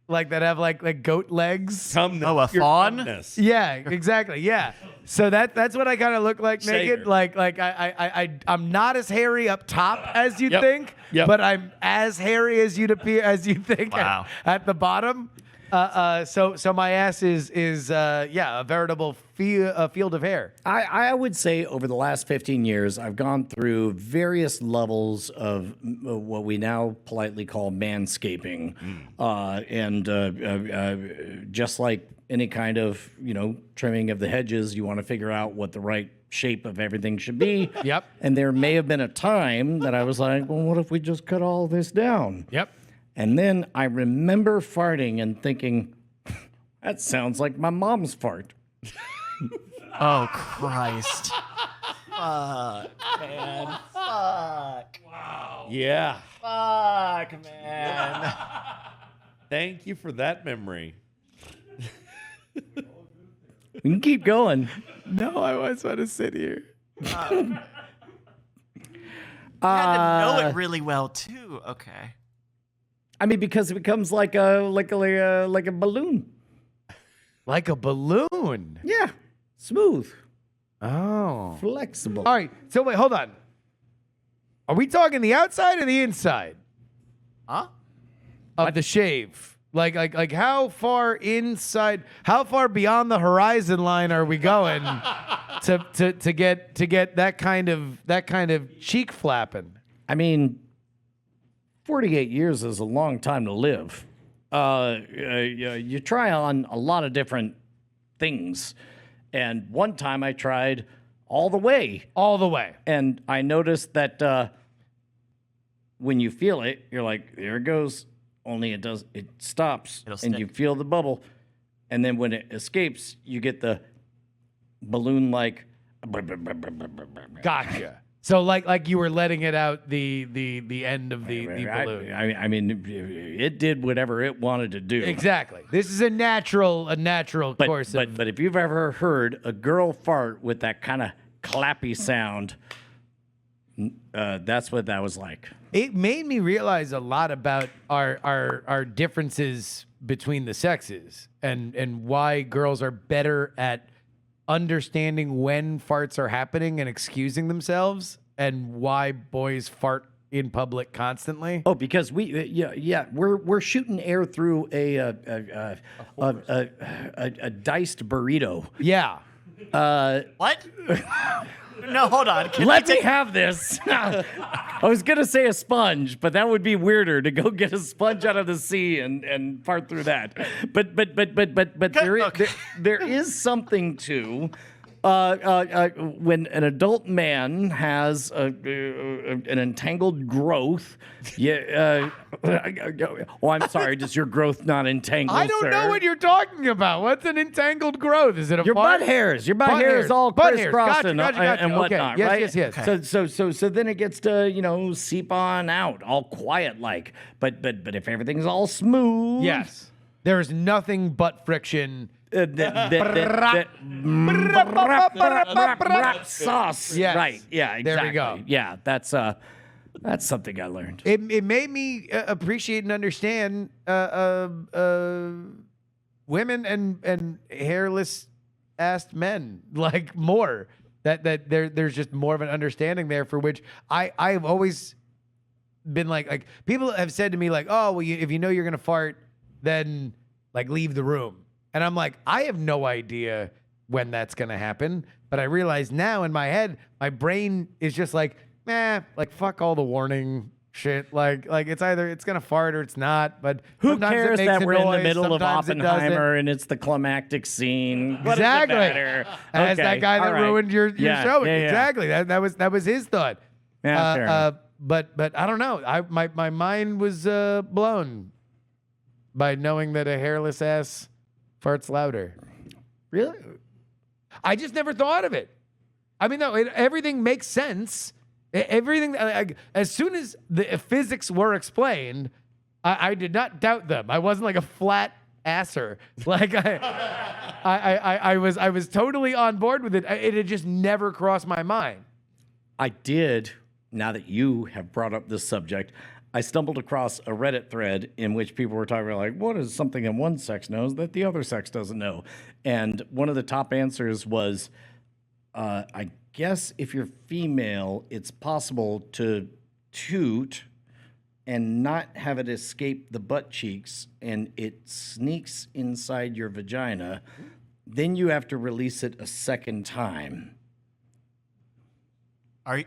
like that have like goat legs. A fawn? Yeah, exactly. Yeah. So that's what I kind of look like naked. Satyr. Like I'm not as hairy up top as you Yep. think, Yep. but I'm as hairy as you think Wow. at the bottom. So my ass is a veritable field of hair. I would say over the last 15 years, I've gone through various levels of what we now politely call manscaping. And just like any kind of, trimming of the hedges, you want to figure out what the right shape of everything should be. Yep. And there may have been a time that I was like, well, what if we just cut all this down? Yep. And then I remember farting and thinking, that sounds like my mom's fart. Oh, Christ. Fuck, man. Fuck. Yeah. Fuck, man. Thank you for that memory. We can keep going. No, I always want to sit here. You had to know it really well, too. Okay. I mean, because it becomes like a balloon. Like a balloon. Yeah, smooth, Oh. flexible. All right. So wait, hold on. Are we talking the outside or the inside Huh? of the shave? Like how far inside? How far beyond the horizon line are we going to get that kind of cheek flapping? I mean, 48 years is a long time to live. You try on a lot of different things, and one time I tried all the way. All the way. And I noticed that when you feel it, you're like, there it goes. Only it stops, It'll and stick. you feel the bubble. And then when it escapes, you get the balloon-like. Gotcha. So like you were letting it out the end of the balloon. I mean, it did whatever it wanted to do. Exactly. This is a natural course. But if you've ever heard a girl fart with that kind of clappy sound, that's what that was like. It made me realize a lot about our differences between the sexes and why girls are better at understanding when farts are happening and excusing themselves and why boys fart in public constantly. Oh, because we're shooting air through a diced burrito. Yeah. What? No, hold on. Let me have this. I was gonna say a sponge, but that would be weirder to go get a sponge out of the sea and fart through that. But there is something to when an adult man has an entangled growth. Yeah. Oh, I'm sorry. Does your growth not entangle? I don't know what you're talking about. What's an entangled growth? Is it a your fart? butt hairs? Your butt hairs all crisscrossed and Gotcha. whatnot, Okay. right? Yes. Okay. So then it gets to seep on out, all quiet like. But if everything's all smooth, Yes. There's nothing but friction. Sauce. Yes. Right. Yeah. Exactly. There we go. Yeah. That's something I learned. It made me appreciate and understand women and hairless assed men like more. That there's just more of an understanding there, for which I've always been like people have said to me like, oh well, if you know you're gonna fart, then like leave the room. And I'm like, I have no idea when that's gonna happen, but I realize now in my head, my brain is just like, like fuck all the warning shit. Like it's either it's gonna fart or it's not. But Who sometimes it cares makes that a we're in the noise, middle of sometimes it doesn't. Oppenheimer and it's the climactic scene? What does it Exactly. matter? As Okay, that guy that all right. ruined your Yeah, show. yeah, yeah. Exactly. That was his thought. Yeah, fair enough. But I don't know. My mind was blown by knowing that a hairless ass farts louder. Really? I just never thought of it. I mean, no, everything makes sense. Everything, as soon as the physics were explained, I did not doubt them. I wasn't like a flat asser. Like I was totally on board with it. It had just never crossed my mind. I did. Now that you have brought up this subject, I stumbled across a Reddit thread in which people were talking about, like, what is something that one sex knows that the other sex doesn't know? And one of the top answers was, I guess if you're female, it's possible to toot and not have it escape the butt cheeks, and it sneaks inside your vagina. Then you have to release it a second time. Are you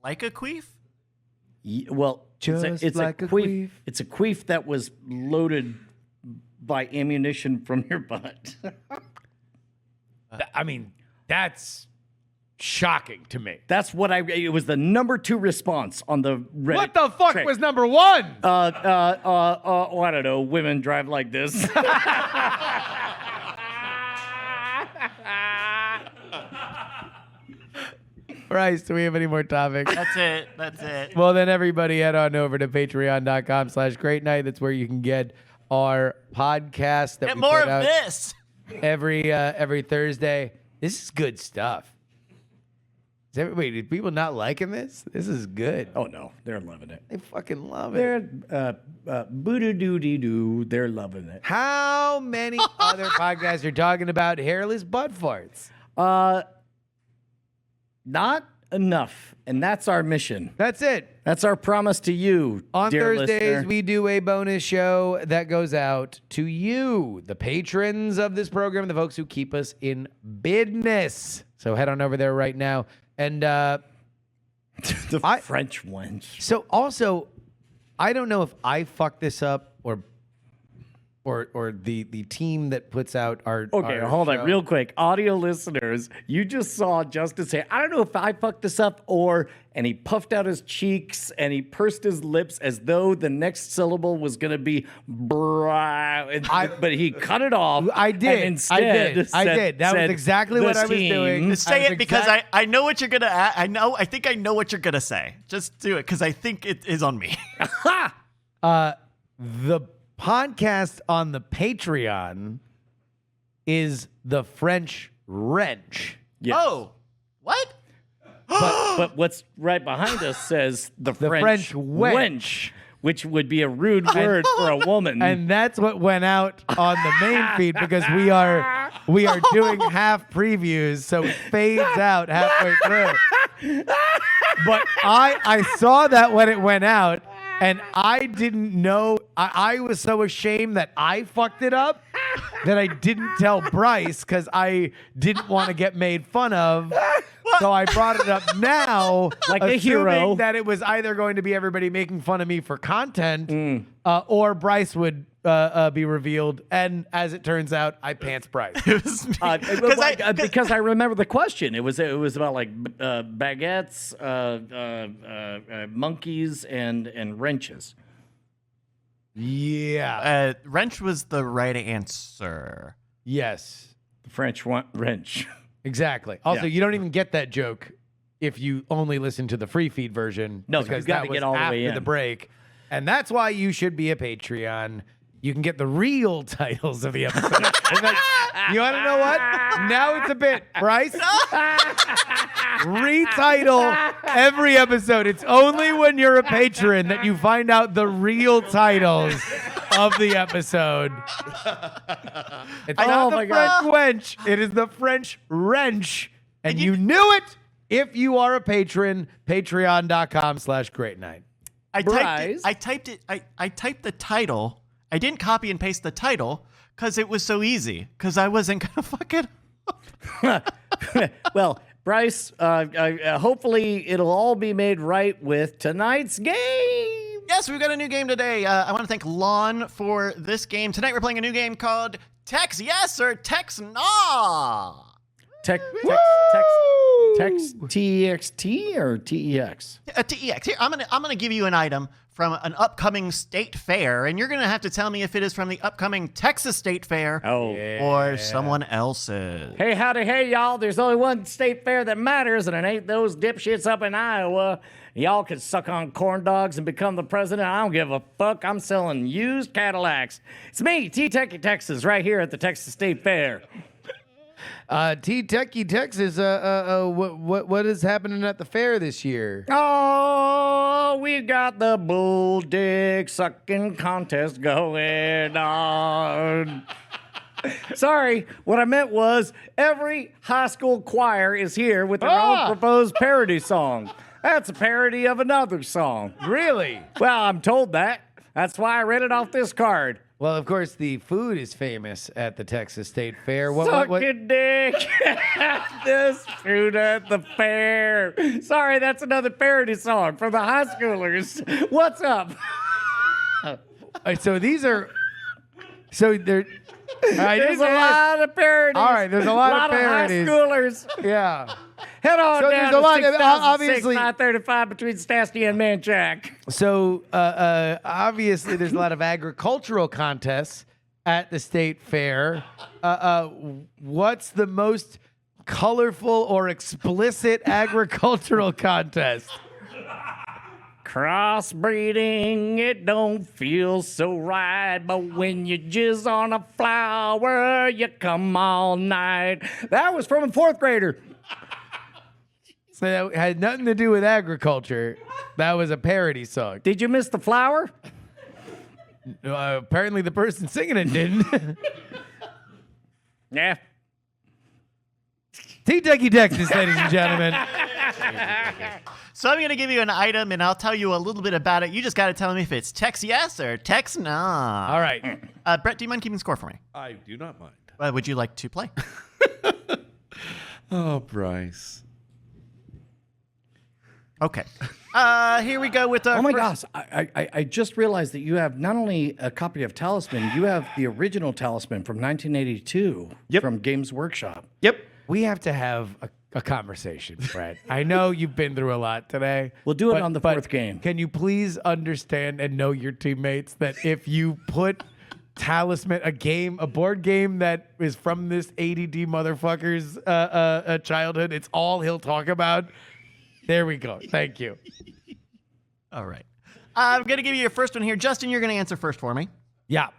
like a queef? Well, Just it's like a a queef. queef. It's a queef that was loaded by ammunition from your butt. I mean, that's shocking to me. That's what it was the number 2 response on the Reddit. What the fuck thread. was number 1? Oh, I don't know. Women drive like this. Bryce, do we have any more topics? That's it. Well, then everybody head on over to patreon.com/great night. That's where you can get our podcast that Get we more put of out this. every Thursday. This is good stuff. Wait, did people not liking this? This is good. Oh, no. They're loving it. They fucking love it. They're boo-doo-doo-dee-doo. They're loving it. How many other podcasts are talking about hairless butt farts? Not enough. And that's our mission. That's it. That's our promise to you, On dear Thursdays, listener. we do a bonus show that goes out to you, the patrons of this program, the folks who keep us in business. So head on over there right now. And the French ones. so also, I don't know if I fucked this up or the team that puts out our Okay, our hold show. on, real quick. Audio listeners, you just saw Justin say, I don't know if I fucked this up and he puffed out his cheeks and he pursed his lips as though the next syllable was going to be but he cut it off. I did. And instead I did. That was said, exactly what "The I was team." doing. Say it because I know what you're gonna. I think I know what you're gonna say. Just do it because I think it is on me. The podcast on the Patreon is the French Wrench. Yes. Oh, what? But what's right behind us says the French French wench. which would be a rude word for a woman. And that's what went out on the main feed because we are doing half previews, so it fades out halfway through. But I saw that when it went out, and I didn't know. I was so ashamed that I fucked it up that I didn't tell Bryce because I didn't want to get made fun of. So I brought it up now, like a hero. assuming that it was either going to be everybody making fun of me for content, or Bryce would be revealed. And as it turns out, I pants Bryce. Because I remember the question. It was about like baguettes, monkeys, and wrenches. Yeah. Wrench was the right answer. Yes. The French wrench. Exactly. Also, Yeah. you don't even get that joke if you only listen to the free feed version. No, because you've got that to was get all the way after in. the break. And that's why you should be a Patreon. You can get the real titles of the episode. In fact, you want to know what? Now it's a bit. Bryce, retitle every episode. It's only when you're a patron that you find out the real titles of the episode. It's not the French wench. It is the French wrench. And you knew it if you are a patron. Patreon.com/Great Night. I typed the title. I didn't copy and paste the title because it was so easy. Because I wasn't gonna fuck it up. Well, Bryce, hopefully it'll all be made right with tonight's game. Yes, we've got a new game today. I want to thank Lon for this game. Tonight we're playing a new game called Tex-Yes or Tex-Nah. TXT or TEX? TEX. Here, I'm gonna give you an item from an upcoming state fair, and you're gonna have to tell me if it is from the upcoming Texas State Fair or someone else's. Hey, howdy, hey, y'all. There's only one state fair that matters, and it ain't those dipshits up in Iowa. Y'all can suck on corn dogs and become the president. I don't give a fuck. I'm selling used Cadillacs. It's me, T-Techie Texas, right here at the Texas State Fair. T-Techie Texas, what is happening at the fair this year? Oh, we got the bull dick sucking contest going on. Sorry, what I meant was every high school choir is here with their own proposed parody song. That's a parody of another song. Really? Well, I'm told that. That's why I read it off this card. Well, of course, the food is famous at the Texas State Fair. Sucking dick. This food at the fair. Sorry, that's another parody song from the high schoolers. What's up? So these are... So they're... There's a lot of parodies. All right, there's a lot of parodies. High schoolers. Yeah. Head on So down there's to a lot of 6006, obviously. 535 between Stastny and Manchac. So obviously, there's a lot of agricultural contests at the state fair. What's the most colorful or explicit agricultural contest? Crossbreeding, it don't feel so right, but when you jizz on a flower, you come all night. That was from a fourth grader. So that had nothing to do with agriculture. That was a parody song. Did you miss the flower? Apparently, the person singing it didn't. Yeah. T-Techie Texas, ladies and gentlemen. So I'm going to give you an item, and I'll tell you a little bit about it. You just got to tell me if it's Tex-Yes or Tex-Nah. All right. Brett, do you mind keeping score for me? I do not mind. Would you like to play? Oh, Bryce. Okay. Here we go with Oh my gosh, I just realized that you have not only a copy of Talisman, you have the original Talisman from 1982 from Games Workshop. Yep. We have to have a conversation, Brett. I know you've been through a lot today. We'll do it on the fourth game. Can you please understand and know your teammates that if you put Talisman, a board game that is from this ADD motherfucker's childhood, it's all he'll talk about. There we go. Thank you. All right. I'm going to give you your first one here. Justin, you're going to answer first for me. Yeah.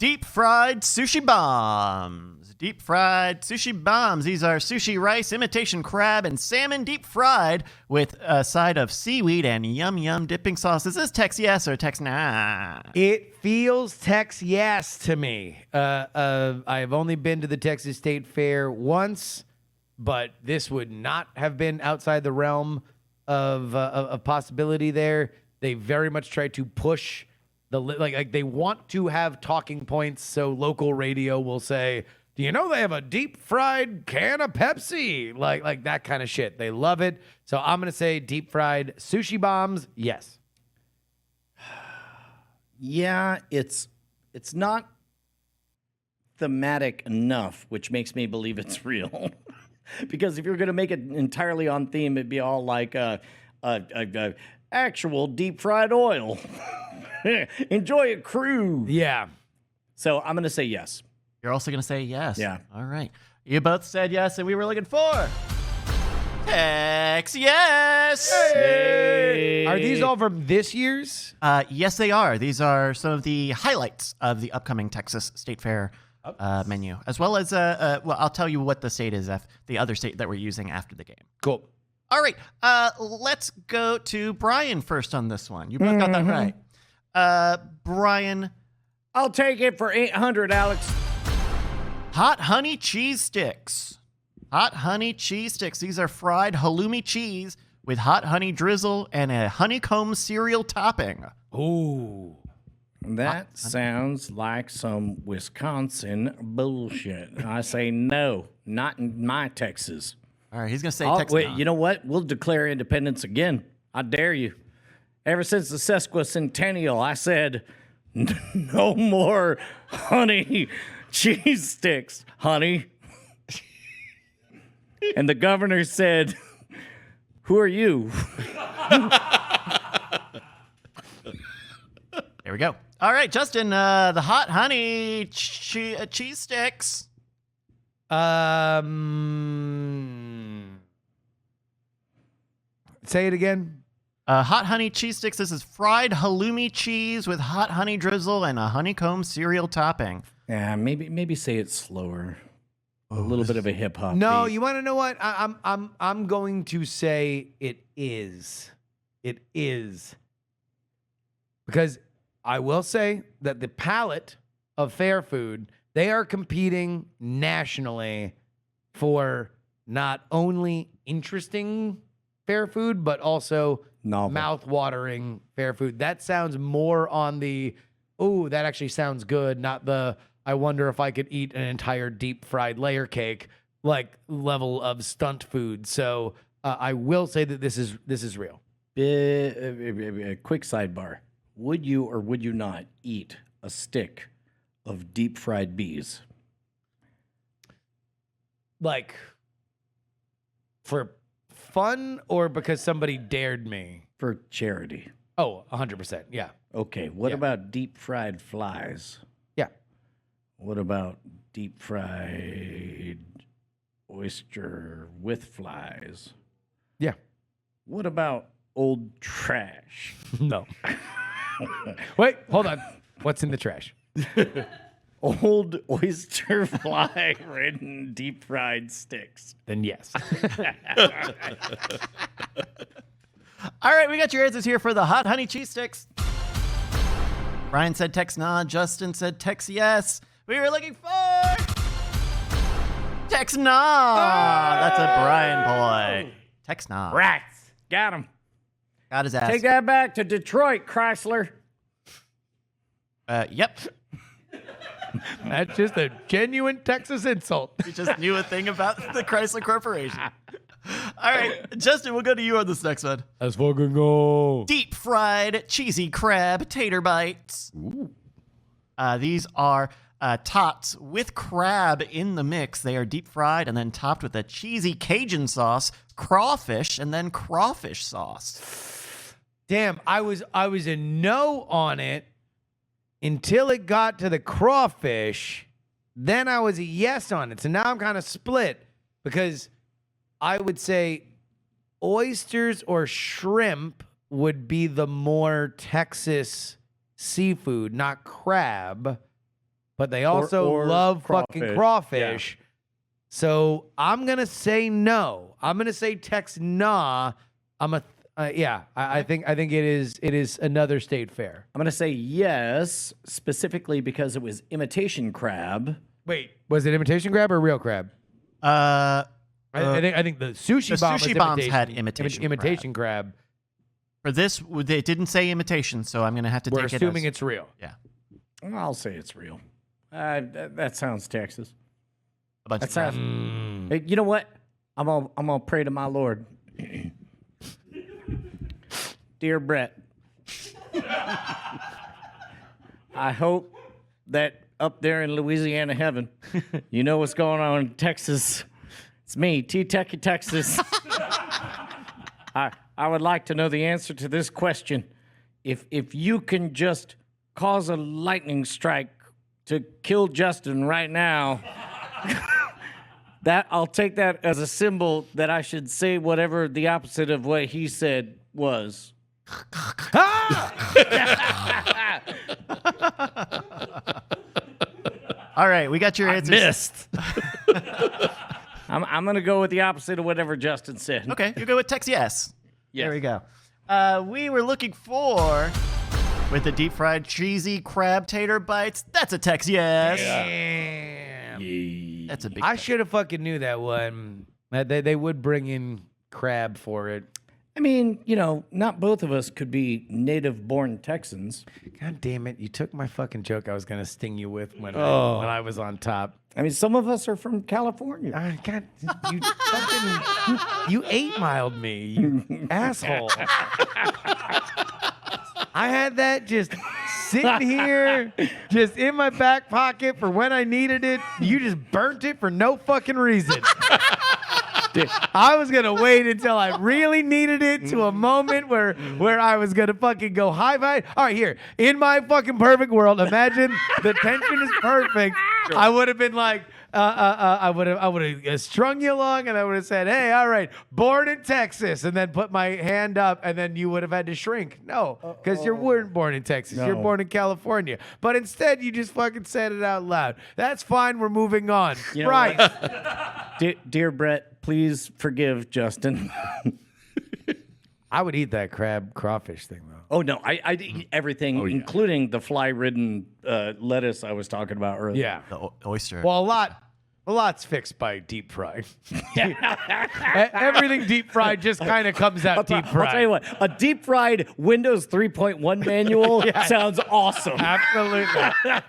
deep fried sushi bombs. Deep fried sushi bombs. These are sushi rice, imitation crab, and salmon deep fried with a side of seaweed and yum yum dipping sauce. Is this Tex-Yes or Tex-Nah? It feels Tex-Yes to me. I've only been to the Texas State Fair once, but this would not have been outside the realm of possibility there. They very much try to push like they want to have talking points, so local radio will say, do you know they have a deep fried can of Pepsi? Like that kind of shit. They love it. So I'm going to say deep fried sushi bombs. Yes. Yeah, it's not thematic enough, which makes me believe it's real. Because if you're going to make it entirely on theme, it'd be all like actual deep fried oil. Enjoy it crude. Yeah. So I'm going to say yes. You're also going to say yes. Yeah. All right. You both said yes, and we were looking for Tex-Yes. Hey. Are these all from this year's? Yes, they are. These are some of the highlights of the upcoming Texas State Fair menu, as well as, well, I'll tell you what the state is, the other state that we're using after the game. Cool. All right. Let's go to Brian first on this one. You both got that right. Brian. I'll take it for 800, Alex. Hot honey cheese sticks. Hot honey cheese sticks. These are fried halloumi cheese with hot honey drizzle and a honeycomb cereal topping. Ooh. That sounds like some Wisconsin bullshit. I say no, not in my Texas. All right, he's going to say Texas. Wait, you know what? We'll declare independence again. I dare you. Ever since the sesquicentennial, I said, no more honey cheese sticks, honey. And the governor said, who are you? There we go. All right, Justin, the hot honey cheese sticks. Say it again. Hot honey cheese sticks. This is fried halloumi cheese with hot honey drizzle and a honeycomb cereal topping. Yeah, maybe say it slower. A little bit of a hip hop. No, beat. you want to know what? I'm going to say it is. It is. Because I will say that the palette of fair food, they are competing nationally for not only interesting fair food, but also mouth-watering fair food. That sounds more on the, oh, that actually sounds good, not the, I wonder if I could eat an entire deep-fried layer cake, like level of stunt food. So I will say that this is real. A quick sidebar. Would you or would you not eat a stick of deep-fried bees? Like, for fun or because somebody dared me? For charity. Oh, 100%. Yeah. Okay. What about deep-fried flies? Yeah. What about deep-fried oyster with flies? Yeah. What about old trash? No. Wait, hold on. What's in the trash? Old oyster fly-ridden deep-fried sticks. Then yes. All right, we got your answers here for the hot honey cheese sticks. Brian said Tex-Nah. Justin said Tex-Yes. We were looking for Tex-Nah. That's a Brian boy. Tex-Nah. Rats. Got him. Got his ass. Take that back to Detroit, Chrysler. Yep. That's just a genuine Texas insult. You just knew a thing about the Chrysler Corporation. All right, Justin, we'll go to you on this next one. Let's fucking go. Deep fried cheesy crab tater bites. Ooh. These are topped with crab in the mix. They are deep fried and then topped with a cheesy Cajun sauce, crawfish, and then crawfish sauce. Damn, I was a no on it until it got to the crawfish. Then I was a yes on it. So now I'm kind of split because I would say oysters or shrimp would be the more Texas seafood, not crab. but they also or love fucking crawfish. crawfish. So I'm gonna say no. I'm gonna say Tex-Nah. I think it is another state fair. I'm going to say yes, specifically because it was imitation crab. Wait, was it imitation crab or real crab? I think the sushi the bomb sushi was bombs imitation, had imitation crab. For this, it didn't say imitation, so I'm going to have to We're take it assuming as, it's real. yeah, I'll say it's real. That sounds Texas. a bunch That of crap. sounds. Hey, you know what? I'm gonna pray to my Lord. Dear Brett, I hope that up there in Louisiana heaven, you know what's going on in Texas. It's me, T-Techie Texas. I would like to know the answer to this question. If you can just cause a lightning strike to kill Justin right now, that I'll take that as a symbol that I should say whatever the opposite of what he said was. All right, we got your answers. Missed. I'm gonna go with the opposite of whatever Justin said. Okay, you go with Tex-Yes. Yes. There we go. We were looking for, with the deep fried cheesy crab tater bites, that's a Tex-Yes. Damn. That's a big I should have fucking knew that one. They would bring in crab for it. I mean, not both of us could be native-born Texans. God damn it! You took my fucking joke. I was gonna sting you with when I was on top. I mean, some of us are from California. God, you fucking you 8-miled me, you asshole. I had that just sitting here, just in my back pocket for when I needed it. You just burnt it for no fucking reason. Dude, I was gonna wait until I really needed it to a moment where I was gonna fucking go high five. All right, here in my fucking perfect world, imagine the tension is perfect. I would have been like, I would have strung you along, and I would have said, "Hey, all right, born in Texas," and then put my hand up, and then you would have had to shrink. No, because you weren't born in Texas. You're born in California. But instead, you just fucking said it out loud. That's fine. We're moving on. You know Right. Dear Brett, please forgive Justin. I would eat that crab crawfish thing though. Oh no, I'd eat everything, including the fly-ridden lettuce I was talking about earlier. Yeah. The oyster. Well, a lot's fixed by deep fried. Everything deep fried just kind of comes out deep fried. I'll tell you what, a deep fried Windows 3.1 manual sounds awesome. Absolutely. All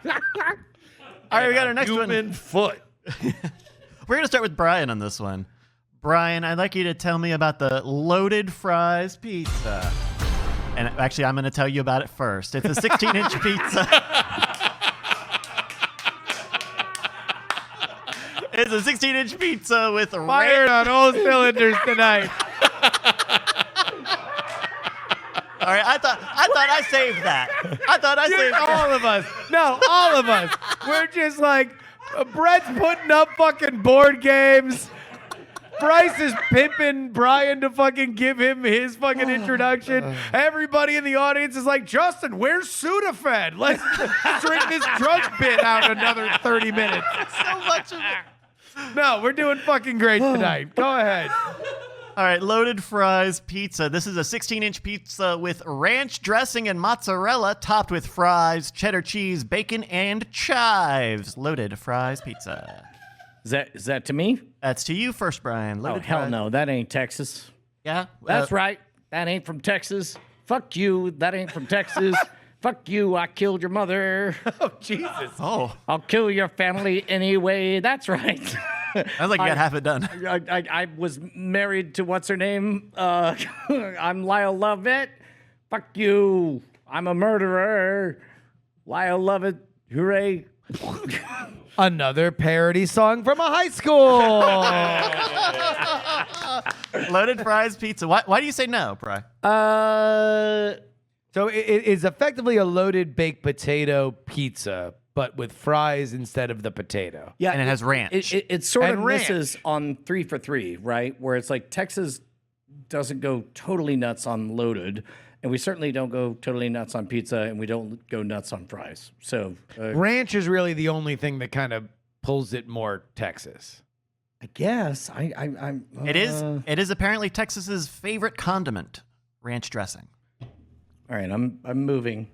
right, we got our next one. Human foot. We're going to start with Brian on this one. Brian, I'd like you to tell me about the loaded fries pizza. And actually, I'm going to tell you about it first. It's a 16-inch pizza. It's a 16-inch pizza with Fired on all cylinders tonight. All right, I thought I saved that. I thought I saved that. All of us. No, all of us. We're just like, Brett's putting up fucking board games. Bryce is pimping Brian to fucking give him his fucking introduction. Everybody in the audience is like, Justin, where's Sudafed? Let's drink this drug bit out another 30 minutes. So much of it. No, we're doing fucking great tonight. Go ahead. All right, loaded fries pizza. This is a 16-inch pizza with ranch dressing and mozzarella, topped with fries, cheddar cheese, bacon, and chives. Loaded fries pizza. Is that to me? That's to you first, Brian. Oh, Loaded hell fries. no. That ain't Texas. Yeah? That's right. That ain't from Texas. Fuck you. That ain't from Texas. Fuck you. I killed your mother. Oh, Jesus. Oh, I'll kill your family anyway. That's right. sounds like you got half it done. I was married to what's her name? I'm Lyle Lovett. Fuck you. I'm a murderer. Lyle Lovett. Hooray. Another parody song from a high school. Loaded fries pizza. Why do you say no, Bri? So it is effectively a loaded baked potato pizza, but with fries instead of the potato. Yeah, And it has ranch. It sort And of ranch. misses on 3 for 3, right? Where it's like Texas doesn't go totally nuts on loaded, And we certainly don't go totally nuts on pizza, and we don't go nuts on fries. So Ranch is really the only thing that kind of pulls it more Texas. I guess I'm. It is apparently Texas's favorite condiment, ranch dressing. All right, I'm moving.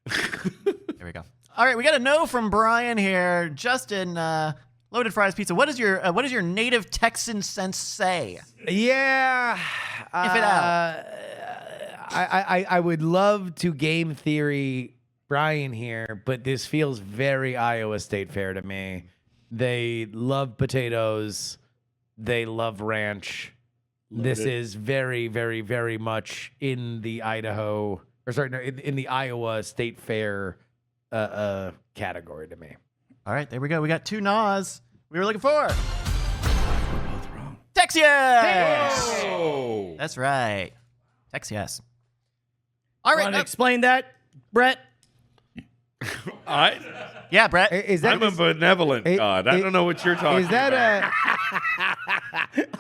There we go. All right, we got a no from Brian here. Justin, loaded fries pizza. What does your native Texan sense say? Yeah. If it out. I would love to game theory Brian here, but this feels very Iowa State Fair to me. They love potatoes. They love ranch. This is very, very, very much in the Idaho, or sorry, no, in the Iowa State Fair category to me. All right, there we go. We got 2 NAs we were looking for. We're both wrong. Tex-Yes! Oh. That's right. Tex-Yes. All right. Want to explain that, Brett? Yeah, Brett. I'm a benevolent God. I don't know what you're talking Is that about.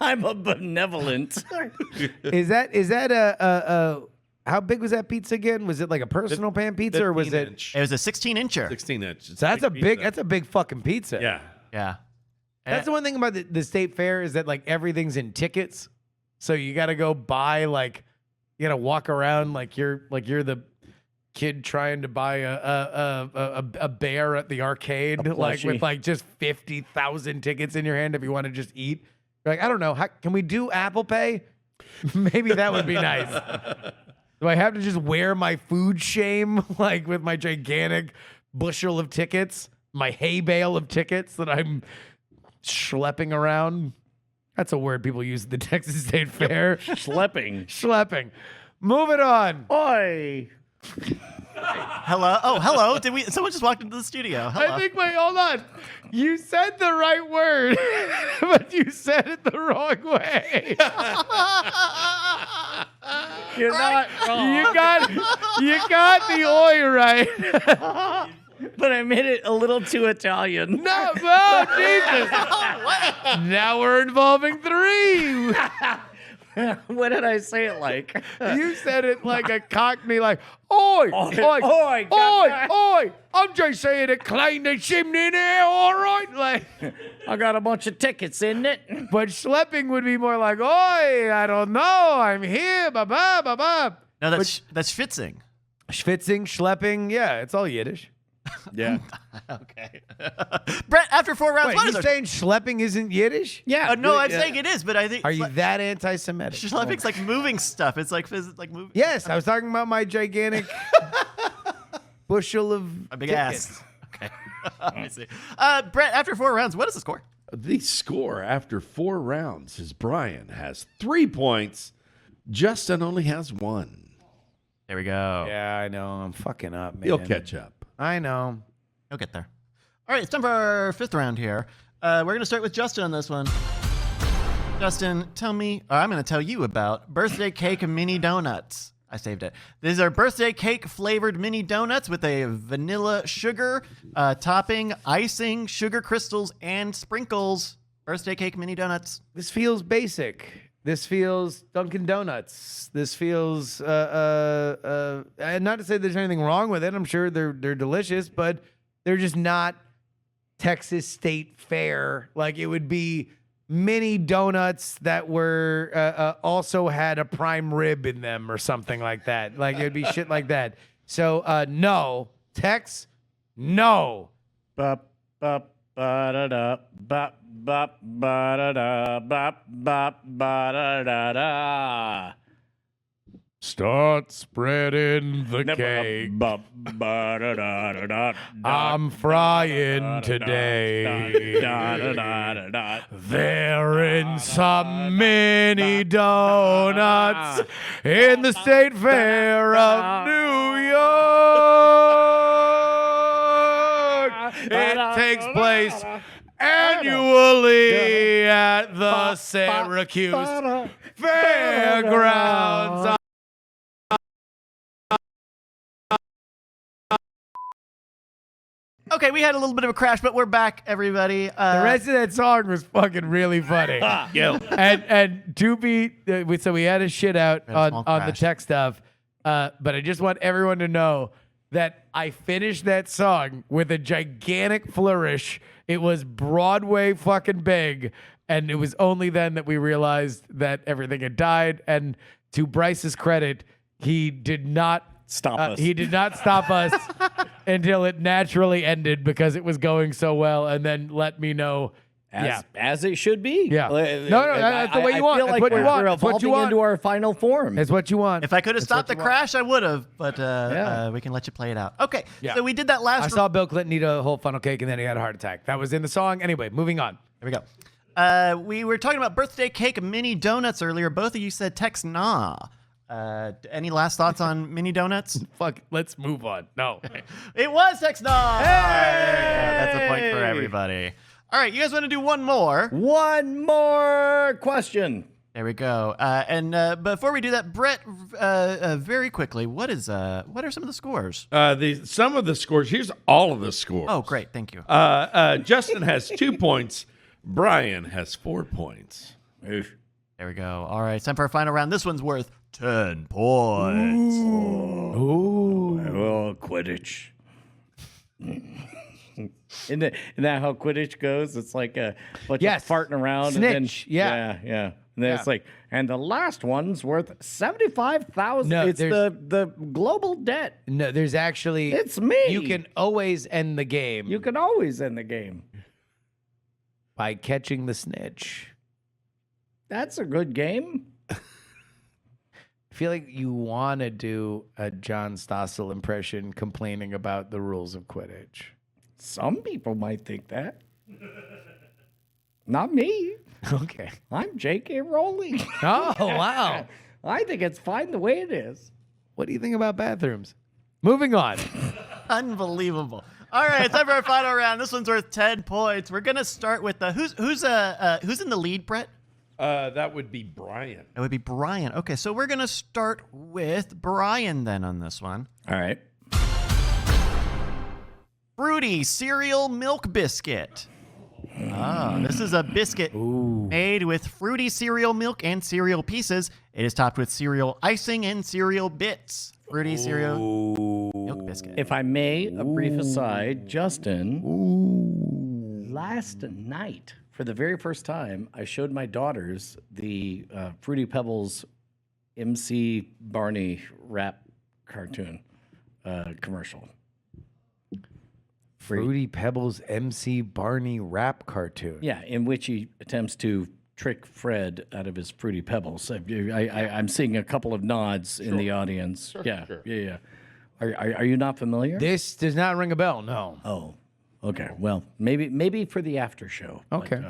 I'm a benevolent. is that a how big was that pizza again? Was it like a personal pan pizza or was it? It was a 16-incher. 16-inch. So that's a big. That's a big fucking pizza. Yeah. Yeah. That's the one thing about the state fair is that like everything's in tickets, so you got to go buy like you got to walk around like you're the kid trying to buy a bear at the arcade, like with like just 50,000 tickets in your hand if you want to just eat. You're like, I don't know, can we do Apple Pay? Maybe that would be nice. Do I have to just wear my food shame like with my gigantic bushel of tickets, my hay bale of tickets that I'm schlepping around? That's a word people use at the Texas State Fair. Schlepping. Moving on. Oi. Hello. Oh, hello. Someone just walked into the studio. Hello. I think, hold on. You said the right word, but you said it the wrong way. You're not wrong. You got the oi right. But I made it a little too Italian. No, Jesus. Now we're involving 3. What did I say it like? You said it like a Cockney, like, oi, oi, oi, oi. I'm just saying it clean the chimney there, all right? Like, I got a bunch of tickets in it. but schlepping would be more like, oi, I don't know, I'm here, ba-ba, ba-ba. No, that's schwitzing. Schwitzing, schlepping, yeah, it's all Yiddish. Yeah. Okay. Brett, after 4 rounds, Wait, what you is our... saying schlepping isn't Yiddish? Yeah. No, I'm saying it is, but I think... Are you that anti-Semitic? Schlepping's like moving stuff. It's like moving... Yes, I was talking about my gigantic bushel of A big tickets. ass. Okay. I see. Brett, after 4 rounds, what is the score? The score after 4 rounds is Brian has 3 points. Justin only has 1. There we go. Yeah, I know. I'm fucking up, man. He'll catch up. I know. He'll get there. All right, it's time for our 5th round here. We're going to start with Justin on this one. Justin, I'm going to tell you about birthday cake mini donuts. I saved it. These are birthday cake flavored mini donuts with a vanilla sugar topping, icing, sugar crystals, and sprinkles. Birthday cake mini donuts. This feels basic. This feels Dunkin' Donuts. This feels and not to say there's anything wrong with it. I'm sure they're delicious, but they're just not Texas State Fair. Like it would be mini donuts that were also had a prime rib in them or something like that. Like it'd be shit like that. So no, Tex, no. Bop, bop, ba-da-da, bop, bop, ba-da-da, bop, bop, ba-da-da-da. Start spreading the cake. Bop, ba-da-da-da-da. I'm frying today. They're in some mini donuts in the State Fair of New York. It takes place annually at the Syracuse Fairgrounds. Okay, we had a little bit of a crash, but we're back, everybody. The rest of that song was fucking really funny. Yeah. And to be, so we had a shit out Had a small on the crash. tech stuff. But I just want everyone to know that I finished that song with a gigantic flourish. It was Broadway fucking big. And it was only then that we realized that everything had died. And to Bryce's credit, he did not Stop us. He did not stop us until it naturally ended because it was going so well, and then let me know. As it should be. Yeah. No, that's the way you want. I feel That's like what you we're want. That's what evolving you want. into our final form. That's what you want. If I could have stopped the crash, I would have, but Yeah. we can let you play it out. Okay, Yeah. so we did that last. I saw Bill Clinton eat a whole funnel cake and then he had a heart attack. That was in the song. Anyway, moving on. Here we go. We were talking about birthday cake mini donuts earlier. Both of you said Tex-Nah. Any last thoughts on mini donuts? Fuck, let's move on. No. It was Tex-Nah. Yeah, that's a point for everybody. All right, you guys want to do one more? One more question. There we go. And before we do that, Brett, very quickly, what are some of the scores? Some of the scores. Here's all of the scores. Oh, great, thank you. Justin has 2 points. Brian has 4 points. There we go. All right, it's time for our final round. This one's worth 10 points. Oh, Quidditch. Isn't that how Quidditch goes? It's like a bunch Yes. of farting around. Snitch, And then, yeah. And then it's like, and the last one's worth 75,000. No, it's the global debt. No, there's actually. It's me. You can always end the game You can always end the game. by catching the snitch. That's a good game. I feel like you want to do a John Stossel impression complaining about the rules of Quidditch. Some people might think that. Not me. Okay. I'm J.K. Rowling. Oh, wow. I think it's fine the way it is. What do you think about bathrooms? Moving on. Unbelievable. All right, it's time for our final round. This one's worth 10 points. We're gonna start with the who's in the lead, Brett? That would be Brian. It would be Brian. Okay, so we're gonna start with Brian then on this one. All right. Fruity cereal milk biscuit. This is a biscuit made with fruity cereal milk and cereal pieces. It is topped with cereal icing and cereal bits. Fruity cereal milk biscuit. If I may, a brief aside, Justin, last night, for the very first time, I showed my daughters the Fruity Pebbles MC Barney rap cartoon commercial. Fruity Pebbles MC Barney rap cartoon. Yeah, in which he attempts to trick Fred out of his Fruity Pebbles. I'm seeing a couple of nods in the audience. Yeah. Are you not familiar? This does not ring a bell, no. Oh, okay. Well, maybe for the after show. Okay.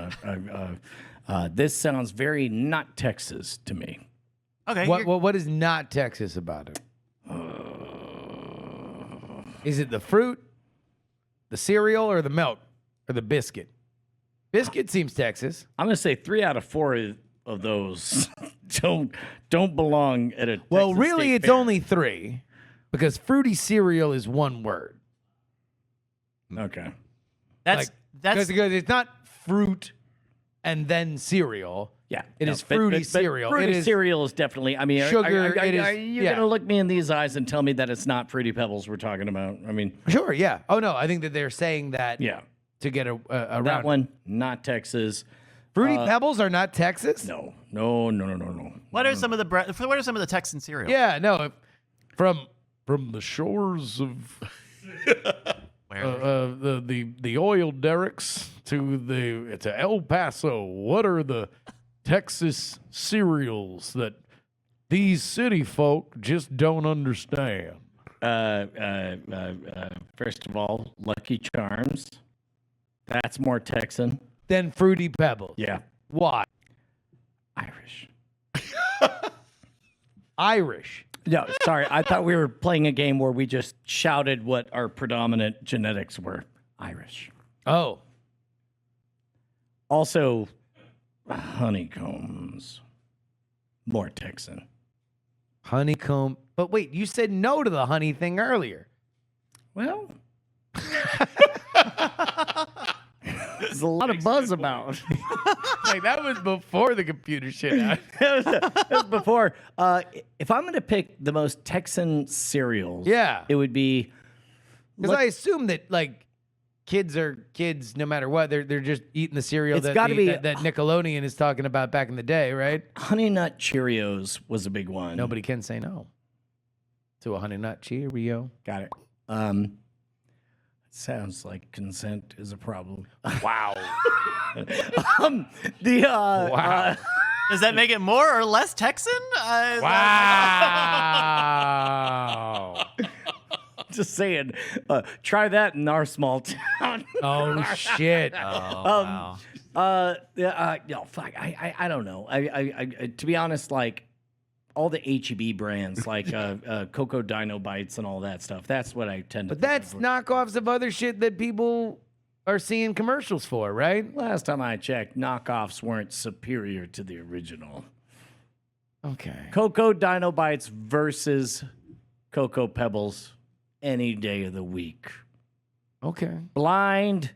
This sounds very not Texas to me. Okay. What is not Texas about it? Is it the fruit, the cereal, or the milk, or the biscuit? Biscuit seems Texas. I'm going to say 3 out of 4 of those don't belong at a Well, Texas really, State it's Fair. only 3 because fruity cereal is one word. Okay. that's because it's not fruit and then cereal. Yeah, It is fruity cereal. Fruity It is cereal is definitely. I mean, sugar, Are it is- you yeah. going to look me in these eyes and tell me that it's not Fruity Pebbles we're talking about? I mean, Sure, yeah. Oh, no, I think that they're saying that yeah, to get around that it. one not Texas. Fruity Pebbles are not Texas? No. what are some of the Texan cereal? Yeah, no. From the shores of the oil derricks to El Paso, what are the Texas cereals that these city folk just don't understand? First of all, Lucky Charms. That's more Texan. Then Fruity Pebbles. Yeah. Why? Irish. Irish. No, sorry. I thought we were playing a game where we just shouted what our predominant genetics were. Irish. Oh. Also, honeycombs. More Texan. Honeycomb. But wait, you said no to the honey thing earlier. Well, a lot of buzz about. Like that was before the computer shit out. That was before. If I'm going to pick the most Texan cereals, Yeah. it would be. Because I assume that like kids are kids no matter what. They're just eating the cereal It's that, gotta be- that Nickelodeon is talking about back in the day, right? Honey Nut Cheerios was a big one. Nobody can say no to a Honey Nut Cheerio. Got it. Sounds like consent is a problem. Wow. Wow. Does that make it more or less Texan? Wow. Just saying. Try that in our small town. Oh shit. Wow. No, fuck. I don't know. I to be honest, like all the HEB brands, like Cocoa Dino Bites and all that stuff. That's what I tend to. But that's knockoffs of other shit that people are seeing commercials for, right? Last time I checked, knockoffs weren't superior to the original. Okay. Cocoa Dino Bites versus Cocoa Pebbles any day of the week. Okay. Blind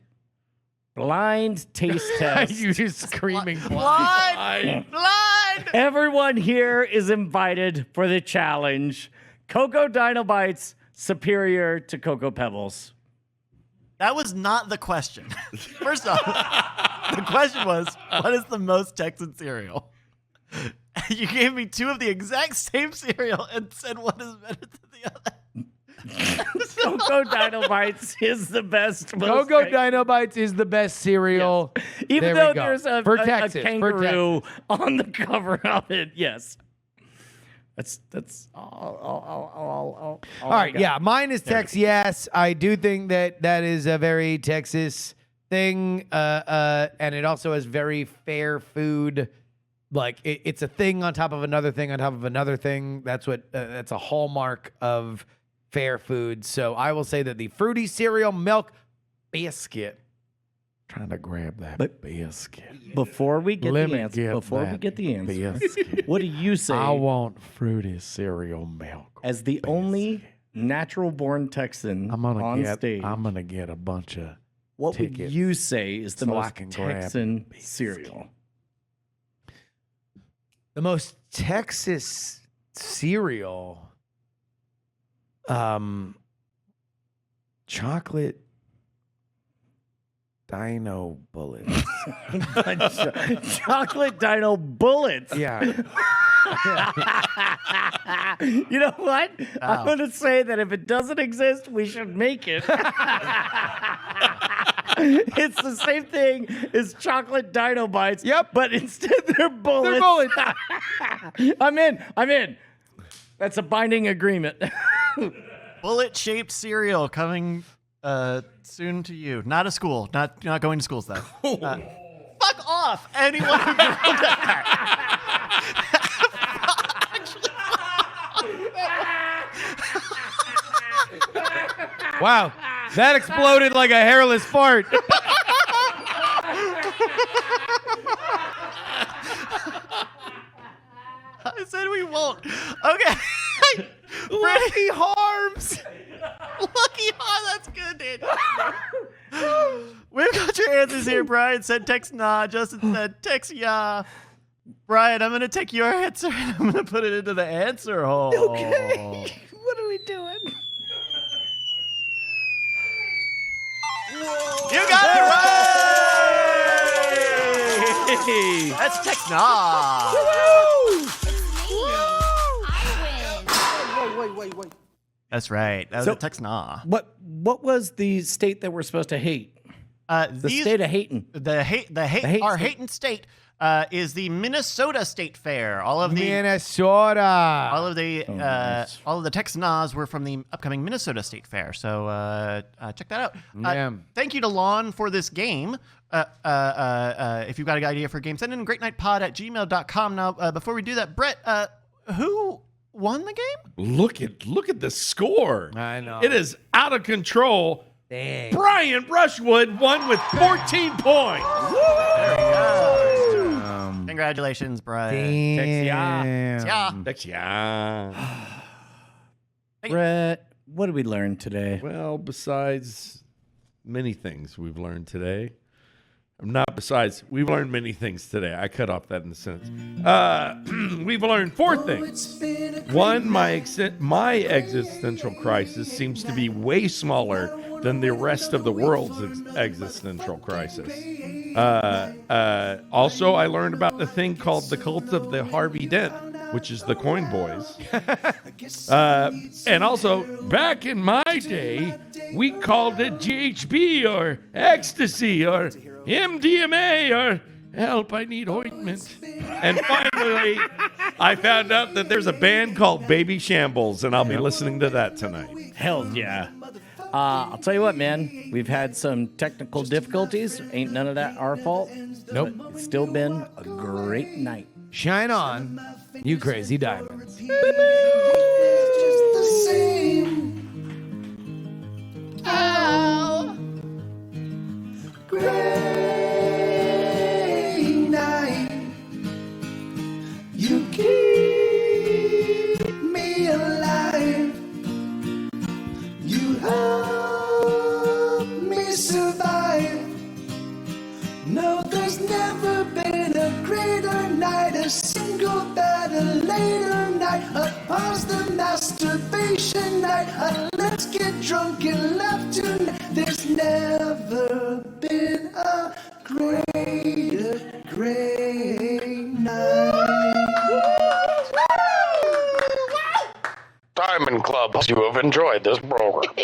taste test. You just screaming Blind! Everyone here is invited for the challenge. Cocoa Dino Bites superior to Cocoa Pebbles. That was not the question. First off, the question was, what is the most Texan cereal? You gave me two of the exact same cereal and said what is better than the other. Cocoa Dino Bites is the best. Cocoa Dino Bites is the best cereal. Yes. Even There we though go. there's a Texas, kangaroo on the cover of it. Yes. That's all right, yeah, mine is Tex-Yes. I do think that is a very Texas thing, and it also has very fair food. Like it's a thing on top of another thing on top of another thing. That's what that's a hallmark of fair food. So I will say that the fruity cereal milk biscuit. Trying to grab that biscuit. Before we get Let the me answer, get before we that get the answer, biscuit. what do you say I want fruity cereal milk. as the only natural-born Texan on stage? I'm gonna get a bunch of What would tickets you say is the so I most can grab Texan biscuit. cereal? The most Texas cereal, chocolate dino bullets. Chocolate Dino Bullets. Yeah. You know what? I'm going to say that if it doesn't exist, we should make it. It's the same thing as chocolate Dino Bites. Yep. But instead they're bullets. They're bullets. I'm in. That's a binding agreement. Bullet-shaped cereal coming soon to you. Not a school. Not going to schools though. Fuck off, anyone who Googled that. Wow. That exploded like a hairless fart. I said we won't. Okay. Lucky Harms. Lucky That's good, dude. We've got your answers here. Brian said Tex-Nah. Justin said Tex-Yeah. Brian, I'm going to take your answer and I'm going to put it into the answer hole. Okay. What are we doing? You got it right! That's Tex-Nah. Wait. That's right. That was So- a Tex-Nah. What was the state that we're supposed to hate? The state of hating. Our Hayton state is the Minnesota State Fair. All of the Minnesota. all of the nice. all of the Tex-Nahs were from the upcoming Minnesota State Fair. So check that out. Yeah. Thank you to Lon for this game. If you've got an idea for a game, send in greatnightpod@gmail.com. Now, before we do that, Brett, who won the game? Look at the score. I know. It is out of control. Dang. Brian Brushwood won with 14 points. Congratulations, Brian. Damn. Yeah. Brett, what did we learn today? Well, besides many things we've learned today, Not besides, we've learned many things today. I cut off that in a sentence. We've learned 4 things. One, my existential crisis seems to be way smaller than the rest of the world's existential crisis. Also, I learned about the thing called the cult of the Harvey Dent, which is the coin boys. And also, back in my day, we called it GHB or ecstasy or MDMA or help, I need ointment. And finally, I found out that there's a band called Baby Shambles, and I'll be listening to that tonight. Hell yeah. I'll tell you what, man. We've had some technical difficulties. Ain't none of that our fault. Nope. But it's still been a great night. Shine on, you crazy diamonds. Just the same. Oh, great night. You keep me alive. You help me survive. No, there's never been a greater night, a single better later night, a pause the masturbation night, a let's get drunk and left tonight. There's never been a greater, great night. Diamond Club, you have enjoyed this program.